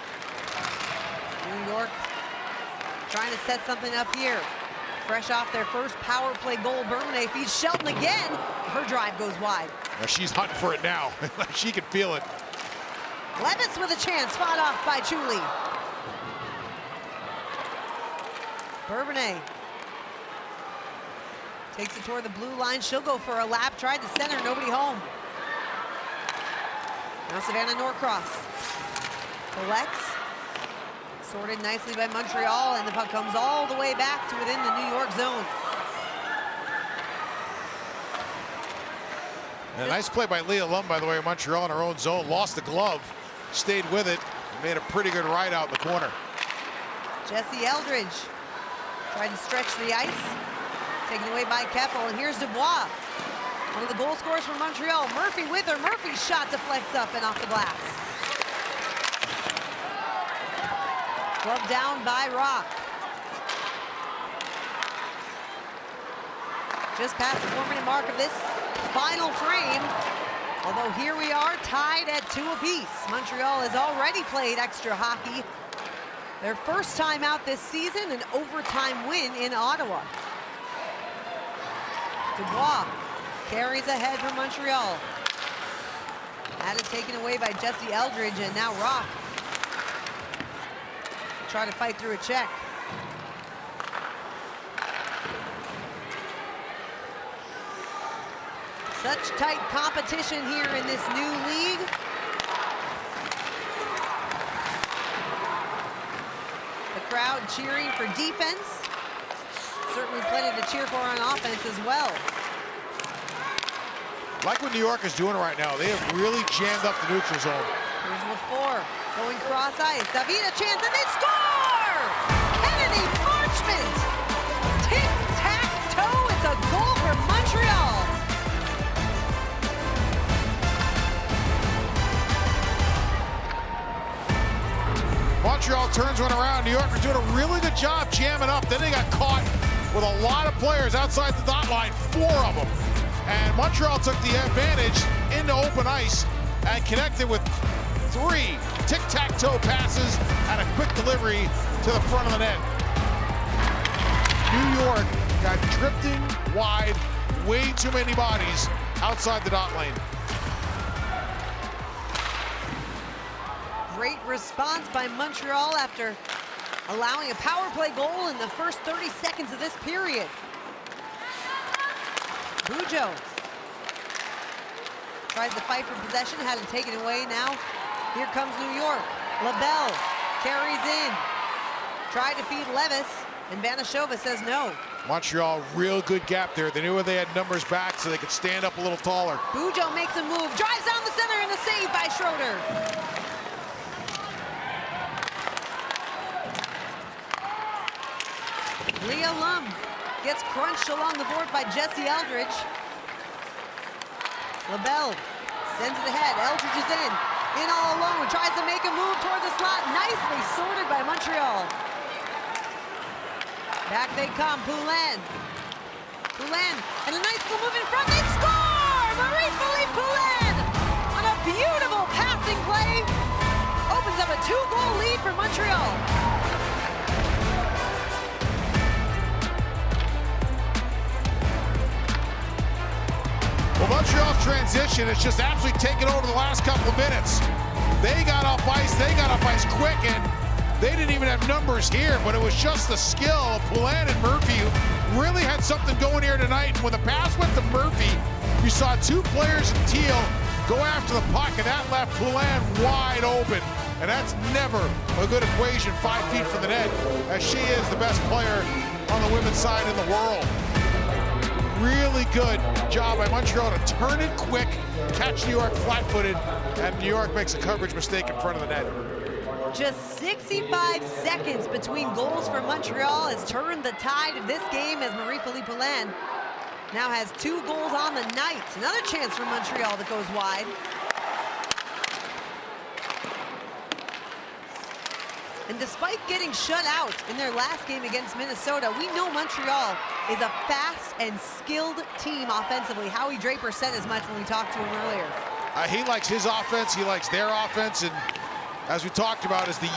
New York trying to set something up here. Fresh off their first power play goal, Bourbonnais feeds Shelton again. Her drive goes wide. Now she's hunting for it now. She can feel it. Levis with a chance, fought off by Chuli. Bourbonnais takes it toward the blue line. She'll go for a lap. Tried to center, nobody home. Now Savannah Norcross collects. Sorted nicely by Montreal, and the puck comes all the way back to within the New York zone. And a nice play by Leah Lum, by the way, Montreal in her own zone. Lost the glove, stayed with it, and made a pretty good ride out in the corner. Jessie Eldridge tried to stretch the ice. Taken away by Keppel, and here's Dubois. One of the goal scorers from Montreal. Murphy with her. Murphy's shot deflects up and off the glass. Gloved down by Rock. Just past the 4-minute mark of this final frame. Although here we are tied at 2 apiece. Montreal has already played extra hockey. Their first time out this season, an overtime win in Ottawa. Dubois carries ahead for Montreal. Had it taken away by Jessie Eldridge, and now Rock try to fight through a check. Such tight competition here in this new league. The crowd cheering for defense. Certainly plenty to cheer for on offense as well. Like what New York is doing right now. They have really jammed up the neutral zone. Here's LaFour going cross ice. David a chance and they score! Kennedy Marchment Montreal turns one around. New York are doing a really good job jamming up. Then they got caught with a lot of players outside the dot line, 4 of them. And Montreal took the advantage into open ice and connected with 3 tic-tac-toe passes and a quick delivery to the front of the net. New York got drifting wide, way too many bodies outside the dot lane. Great response by Montreal after allowing a power play goal in the first 30 seconds of this period. Bujo tried to fight for possession, had it taken away. Now here comes New York. LaBelle carries in, tried to feed Levis, and Vanashova says no. Montreal, real good gap there. They knew where they had numbers back so they could stand up a little taller. Bujo makes a move, drives down the center, and a save by Schroeder. Leah Lum gets crunched along the board by Jesse Eldridge. LaBelle sends it ahead. Eldridge is in all alone, tries to make a move toward the slot. Nicely sorted by Montreal. Back they come, Poulin, and a nice little move in front. They score! Marie-Philippe Poulin on a beautiful passing play. Opens up a 2-goal lead for Montreal. Well, Montreal's transition has just absolutely taken over the last couple of minutes. They got off ice quick, and they didn't even have numbers here, but it was just the skill of Poulin and Murphy who really had something going here tonight. And when the pass went to Murphy, you saw 2 players in teal go after the puck, and that left Poulin wide open. And that's never a good equation 5 feet from the net, as she is the best player on the women's side in the world. Really good job by Montreal to turn it quick, catch New York flat-footed, and New York makes a coverage mistake in front of the net. Just 65 seconds between goals for Montreal has turned the tide of this game as Marie-Philippe Poulin now has 2 goals on the night. Another chance for Montreal that goes wide. And despite getting shut out in their last game against Minnesota, we know Montreal is a fast and skilled team offensively. Howie Draper said as much when we talked to him earlier. He likes his offense, he likes their offense, and as we talked about, as the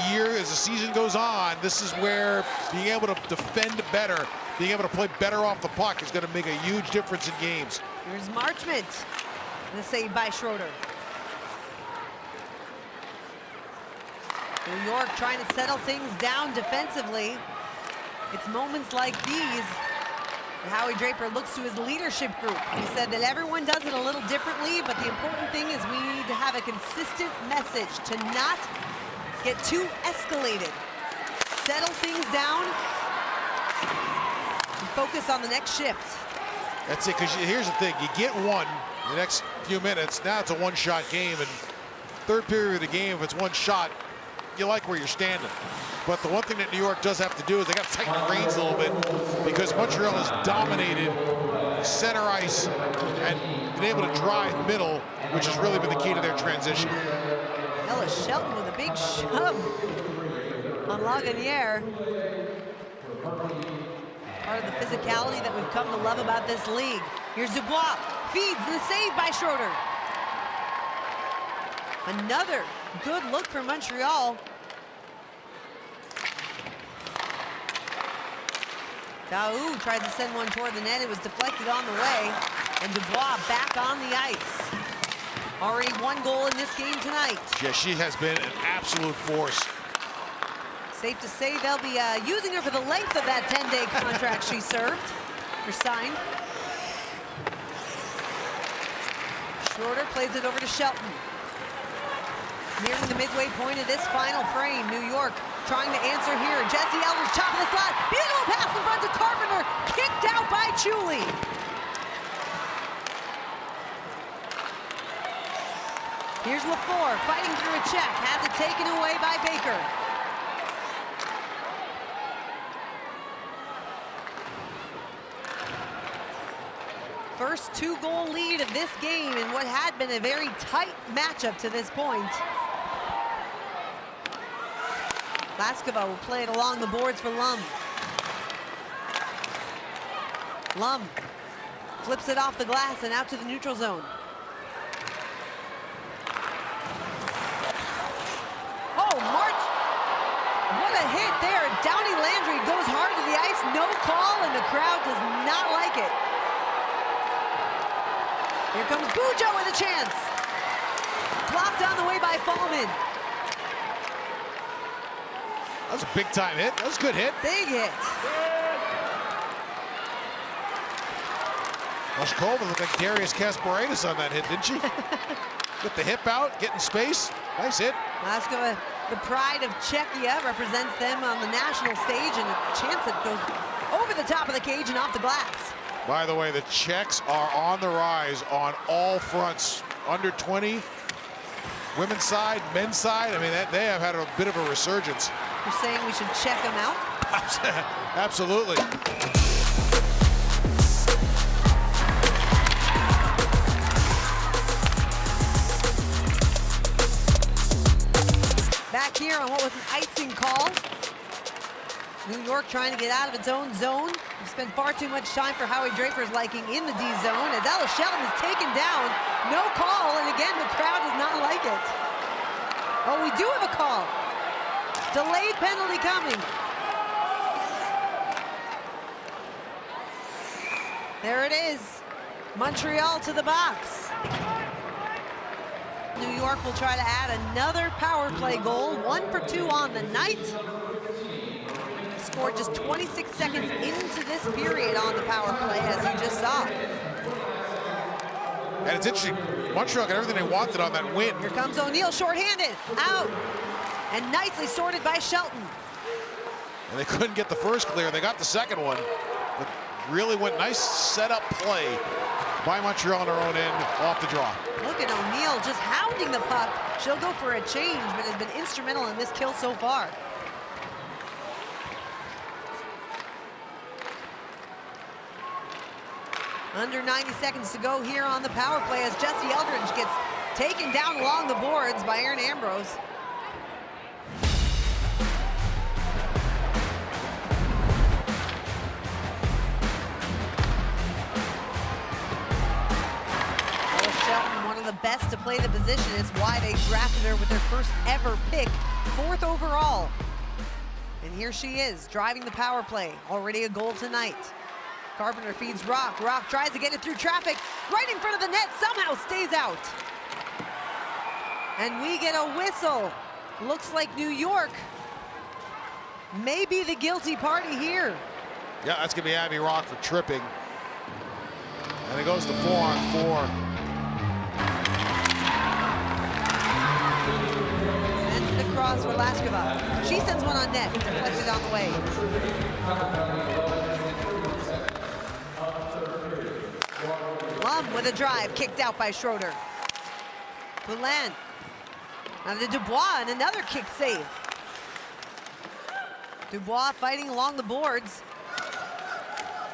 season goes on, this is where being able to defend better, being able to play better off the puck is going to make a huge difference in games. Here's Marchment, the save by Schroeder. New York trying to settle things down defensively. It's moments like these that Howie Draper looks to his leadership group. He said that everyone does it a little differently, but the important thing is we need to have a consistent message to not get too escalated. Settle things down and focus on the next shift. That's it, because here's the thing. You get one in the next few minutes. Now it's a one-shot game, and third period of the game, if it's one shot, you like where you're standing. But the one thing that New York does have to do is they got to tighten the reins a little bit, because Montreal has dominated center ice and been able to drive middle, which has really been the key to their transition. Ella Shelton with a big shove on Lagunière. Part of the physicality that we've come to love about this league. Here's Dubois, feeds the save by Schroeder. Another good look for Montreal. Daou tries to send one toward the net. It was deflected on the way. And Dubois back on the ice. Already 1 goal in this game tonight. Yeah, she has been an absolute force. Safe to say they'll be using her for the length of that 10-day contract she served or signed. Schroeder plays it over to Shelton. Nearing the midway point of this final frame, New York trying to answer here. Jesse Eldridge, top of the slot. Beautiful pass in front to Carpenter. Kicked out by Chuli. Here's LaFleur fighting through a check. Has it taken away by Baker. First 2-goal lead of this game in what had been a very tight matchup to this point. Laskova will play it along the boards for Lum. Lum flips it off the glass and out to the neutral zone. Oh, March! What a hit there. Downey Landry goes hard to the ice. No call, and the crowd does not like it. Here comes Bujo with a chance. Blocked on the way by Fallman. That was a big-time hit. That was a good hit. Big hit. Moshkova looked like Darius Kasparaitis on that hit, didn't she? Get the hip out, get in space. Nice hit. Laskova, the pride of Czechia, represents them on the national stage, and a chance that goes over the top of the cage and off the glass. By the way, the Czechs are on the rise on all fronts. Under 20, women's side, men's side. I mean, they have had a bit of a resurgence. You're saying we should check them out? Absolutely. Back here on what was an icing call. New York trying to get out of its own zone. We've spent far too much time for Howie Draper's liking in the D zone as Ella Shelton is taken down. No call, and again, the crowd does not like it. Oh, we do have a call. Delayed penalty coming. There it is. Montreal to the box. New York will try to add another power play goal. 1 for 2 on the night. Scored just 26 seconds into this period on the power play, as you just saw. And it's interesting, Montreal got everything they wanted on that win. Here comes O'Neill, shorthanded, out. And nicely sorted by Shelton. And they couldn't get the first clear. They got the second one. But really went nice setup play by Montreal on their own end, off the draw. Look at O'Neill just hounding the puck. She'll go for a change, but has been instrumental in this kill so far. Under 90 seconds to go here on the power play as Jesse Eldridge gets taken down along the boards by Aaron Ambrose. One of the best to play the position. It's why they drafted her with their first ever pick, 4th overall. And here she is, driving the power play. Already a goal tonight. Carpenter feeds Rock. Rock tries to get it through traffic. Right in front of the net, somehow stays out. And we get a whistle. Looks like New York may be the guilty party here. Yeah, that's gonna be Abby Rock for tripping. And it goes to 4-on-4. Cross for Laskova. She sends one on net, deflected on the way. Lum with a drive, kicked out by Schroeder. Poulin. Now to Dubois, and another kick save. Dubois fighting along the boards.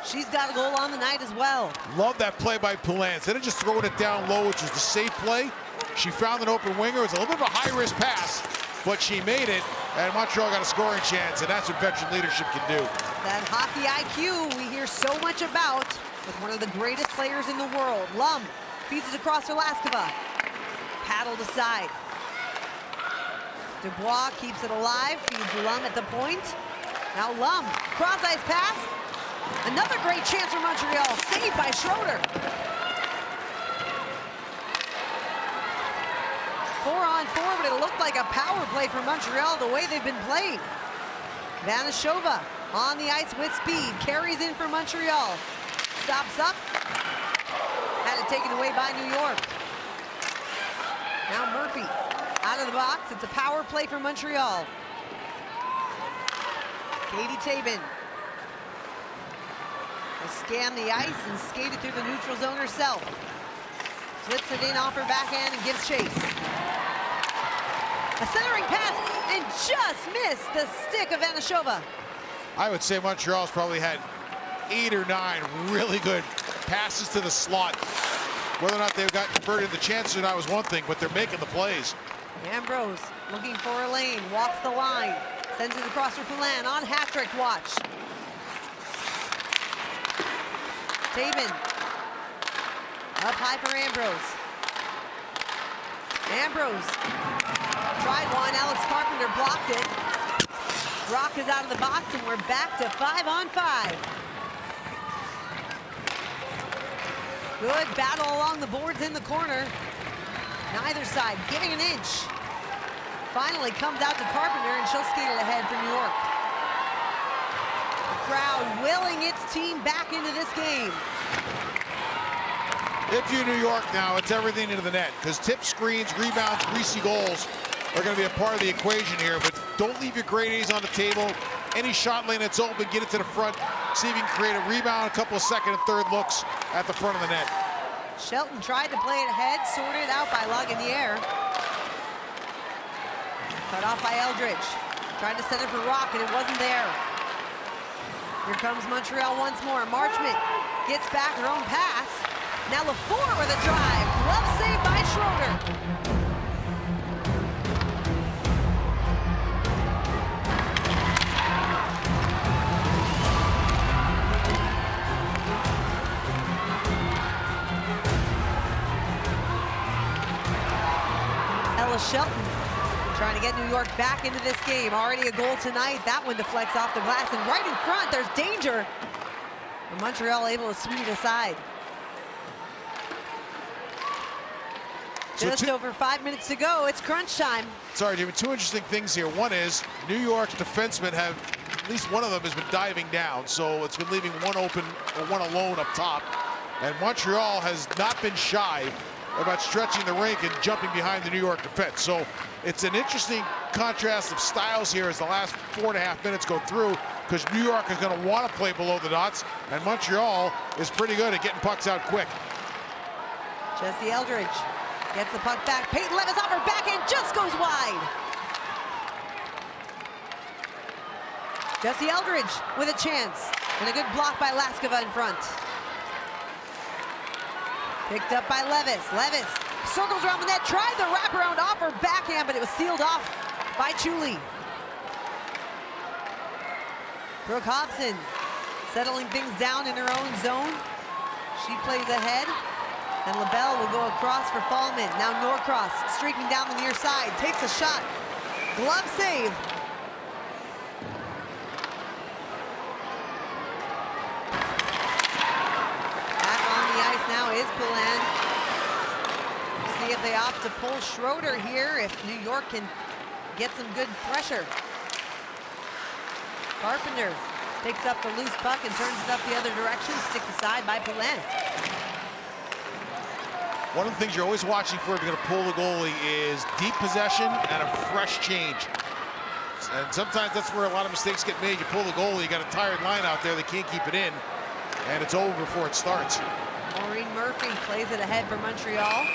She's got a goal on the night as well. Love that play by Poulin. Instead of just throwing it down low, which was the safe play, she found an open winger. It was a little bit of a high-risk pass, but she made it, and Montreal got a scoring chance, and that's what veteran leadership can do. That hockey IQ we hear so much about with one of the greatest players in the world. Lum feeds it across to Laskova. Paddled aside. Dubois keeps it alive, feeds Lum at the point. Now Lum, cross-ice pass. Another great chance for Montreal, saved by Schroeder. 4-on-4, but it looked like a power play for Montreal the way they've been playing. Vanashova on the ice with speed, carries in for Montreal. Stops up, had it taken away by New York. Now Murphy out of the box, it's a power play for Montreal. Katie Tabin will scan the ice and skate it through the neutral zone herself. Flips it in off her backhand and gives chase. A centering pass and just missed the stick of Vanashova. I would say Montreal's probably had 8 or 9 really good passes to the slot. Whether or not they've got converted the chances or not was one thing, but they're making the plays. Ambrose looking for a lane, walks the line, Sends it across for Poulin on hat-trick watch. Taven. Up high for Ambrose. Ambrose tried one. Alex Carpenter blocked it. Rock is out of the box, and we're back to 5-on-5. Good battle along the boards in the corner. Neither side giving an inch. Finally comes out to Carpenter, and she'll skate it ahead for New York. The crowd willing its team back into this game. If you're New York now, it's everything into the net, because tip screens, rebounds, greasy goals are going to be a part of the equation here, but don't leave your grade A's on the table. Any shot lane that's open, get it to the front, see if you can create a rebound, a couple of second and third looks at the front of the net. Shelton tried to play it ahead, sorted out by Lug in the air. Cut off by Eldridge. Tried to send it for Rock, and it wasn't there. Here comes Montreal once more. Marchment gets back her own pass. Now LaFour with a drive. Glove save by Schroeder. Ella Shelton trying to get New York back into this game. Already a goal tonight. That one deflects off the glass, and right in front, there's danger. And Montreal able to sweep it aside. Just over 5 minutes to go. It's crunch time. Sorry, Jimmy, two interesting things here. One is New York's defensemen have, at least one of them has been diving down, so it's been leaving one open or one alone up top. And Montreal has not been shy about stretching the rink and jumping behind the New York defense. So it's an interesting contrast of styles here as the last 4.5 minutes go through, because New York is going to want to play below the dots, and Montreal is pretty good at getting pucks out quick. Jesse Eldridge gets the puck back. Peyton Levis off her backhand, just goes wide. Jesse Eldridge with a chance, and a good block by Laskova in front. Picked up by Levis. Levis circles around the net, tried the wraparound off her backhand, but it was sealed off by Chuli. Brooke Hobson settling things down in her own zone. She plays ahead. And LaBelle will go across for Fallman. Now Norcross streaking down the near side. Takes a shot. Glove save. Back on the ice now is Poulin. See if they opt to pull Schroeder here, if New York can get some good pressure. Carpenter picks up the loose puck and turns it up the other direction. Stick aside by Poulin. One of the things you're always watching for if you're going to pull the goalie is deep possession and a fresh change. And sometimes that's where a lot of mistakes get made. You pull the goalie, you got a tired line out there, they can't keep it in, and it's over before it starts. Maureen Murphy plays it ahead for Montreal.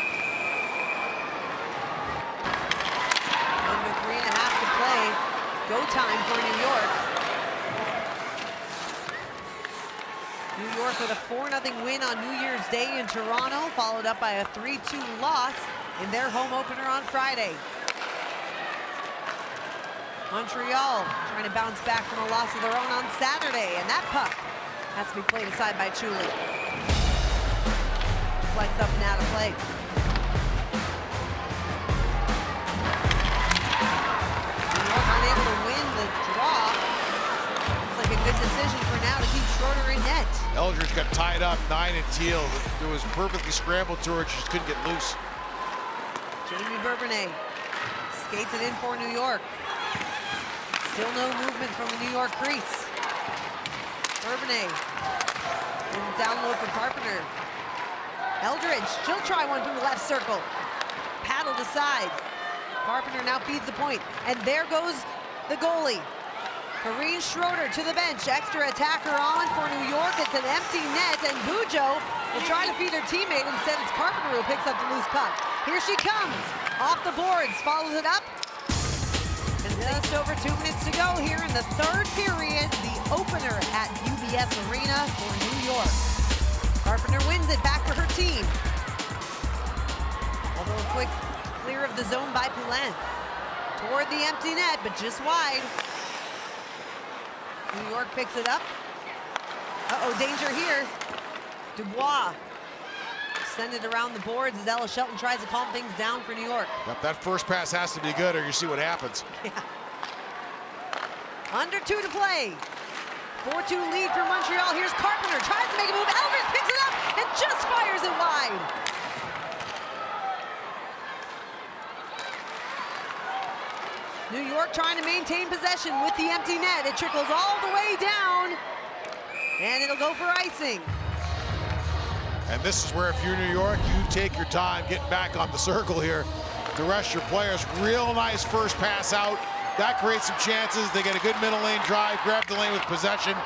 Under 3.5 to play. Go time for New York. New York with a 4-0 win on New Year's Day in Toronto, followed up by a 3-2 loss in their home opener on Friday. Montreal trying to bounce back from a loss of their own on Saturday, and that puck has to be played aside by Chuli. Flex up and out of play. New York unable to win the draw. Looks like a good decision for now to keep Schroeder in net. Eldridge got tied up, 9 and teal. It was perfectly scrambled to her, she just couldn't get loose. Jamie Bourbonnais skates it in for New York. Still no movement from the New York crease. Bourbonnais in the down low for Carpenter. Eldridge, she'll try one from the left circle. Paddled aside. Carpenter now feeds the point, and there goes the goalie. Karine Schroeder to the bench. Extra attacker on for New York. It's an empty net, and Bujo will try to feed her teammate. Instead, it's Carpenter who picks up the loose puck. Here she comes. Off the boards, follows it up. And just over 2 minutes to go here in the third period. The opener at UBS Arena for New York. Carpenter wins it back for her team. Although a quick clear of the zone by Poulin. Toward the empty net, but just wide. New York picks it up. Uh-oh, danger here. Dubois. Send it around the boards as Ella Shelton tries to calm things down for New York. Yep, that first pass has to be good or you see what happens. Yeah. Under 2 to play. 4-2 lead for Montreal. Here's Carpenter, tries to make a move. Eldridge picks it up and just fires it wide. New York trying to maintain possession with the empty net. It trickles all the way down, and it'll go for icing. And this is where if you're New York, you take your time getting back on the circle here to rest your players. Real nice first pass out. That creates some chances. They get a good middle lane drive, grab the lane with possession,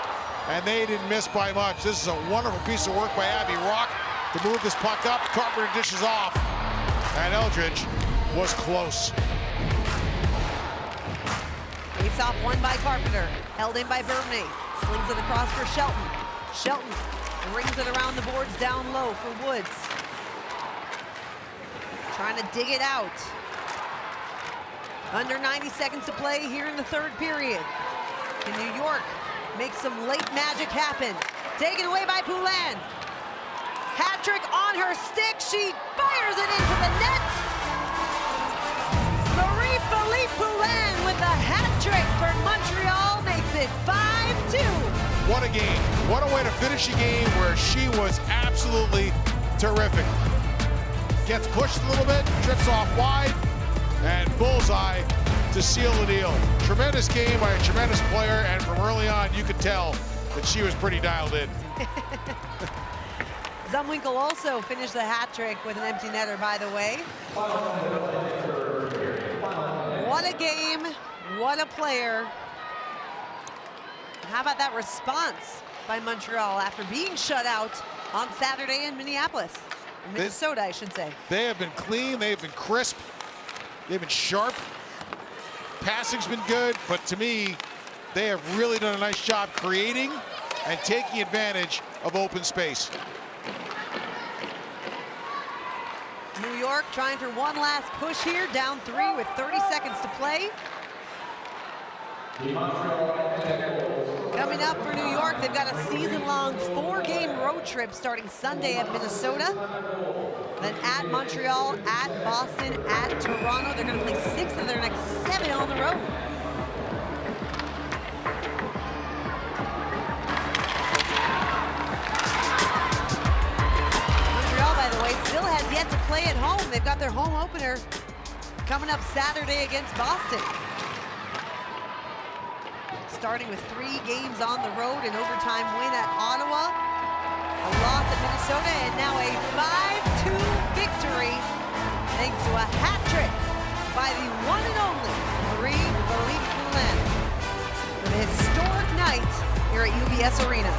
and they didn't miss by much. This is a wonderful piece of work by Abby Rock to move this puck up. Carpenter dishes off, and Eldridge was close. Face-off won by Carpenter, held in by Burney. Slings it across for Shelton. Shelton brings it around the boards down low for Woods. Trying to dig it out. Under 90 seconds to play here in the third period. Can New York make some late magic happen? Taken away by Poulin. Hat trick on her stick. She fires it into the net. Marie-Philippe Poulin with a hat trick for Montreal makes it 5-2. What a game. What a way to finish a game where she was absolutely terrific. Gets pushed a little bit, trips off wide, and bullseye to seal the deal. Tremendous game by a tremendous player, and from early on, you could tell that she was pretty dialed in. Zumwinkle also finished the hat trick with an empty netter, by the way. What a game, what a player. How about that response by Montreal after being shut out on Saturday in Minneapolis? Minnesota, I should say. They have been clean, they've been crisp, they've been sharp. Passing's been good, but to me, they have really done a nice job creating and taking advantage of open space. New York trying for one last push here, down 3 with 30 seconds to play. Coming up for New York, they've got a season-long 4-game road trip starting Sunday at Minnesota, then at Montreal, at Boston, at Toronto. They're going to play 6 of their next 7 on the road. Montreal, by the way, still has yet to play at home. They've got their home opener coming up Saturday against Boston. Starting with 3 games on the road, an overtime win at Ottawa, a loss at Minnesota, and now a 5-2 victory thanks to a hat trick by the one and only Marie-Philippe Poulin for the historic night here at UBS Arena.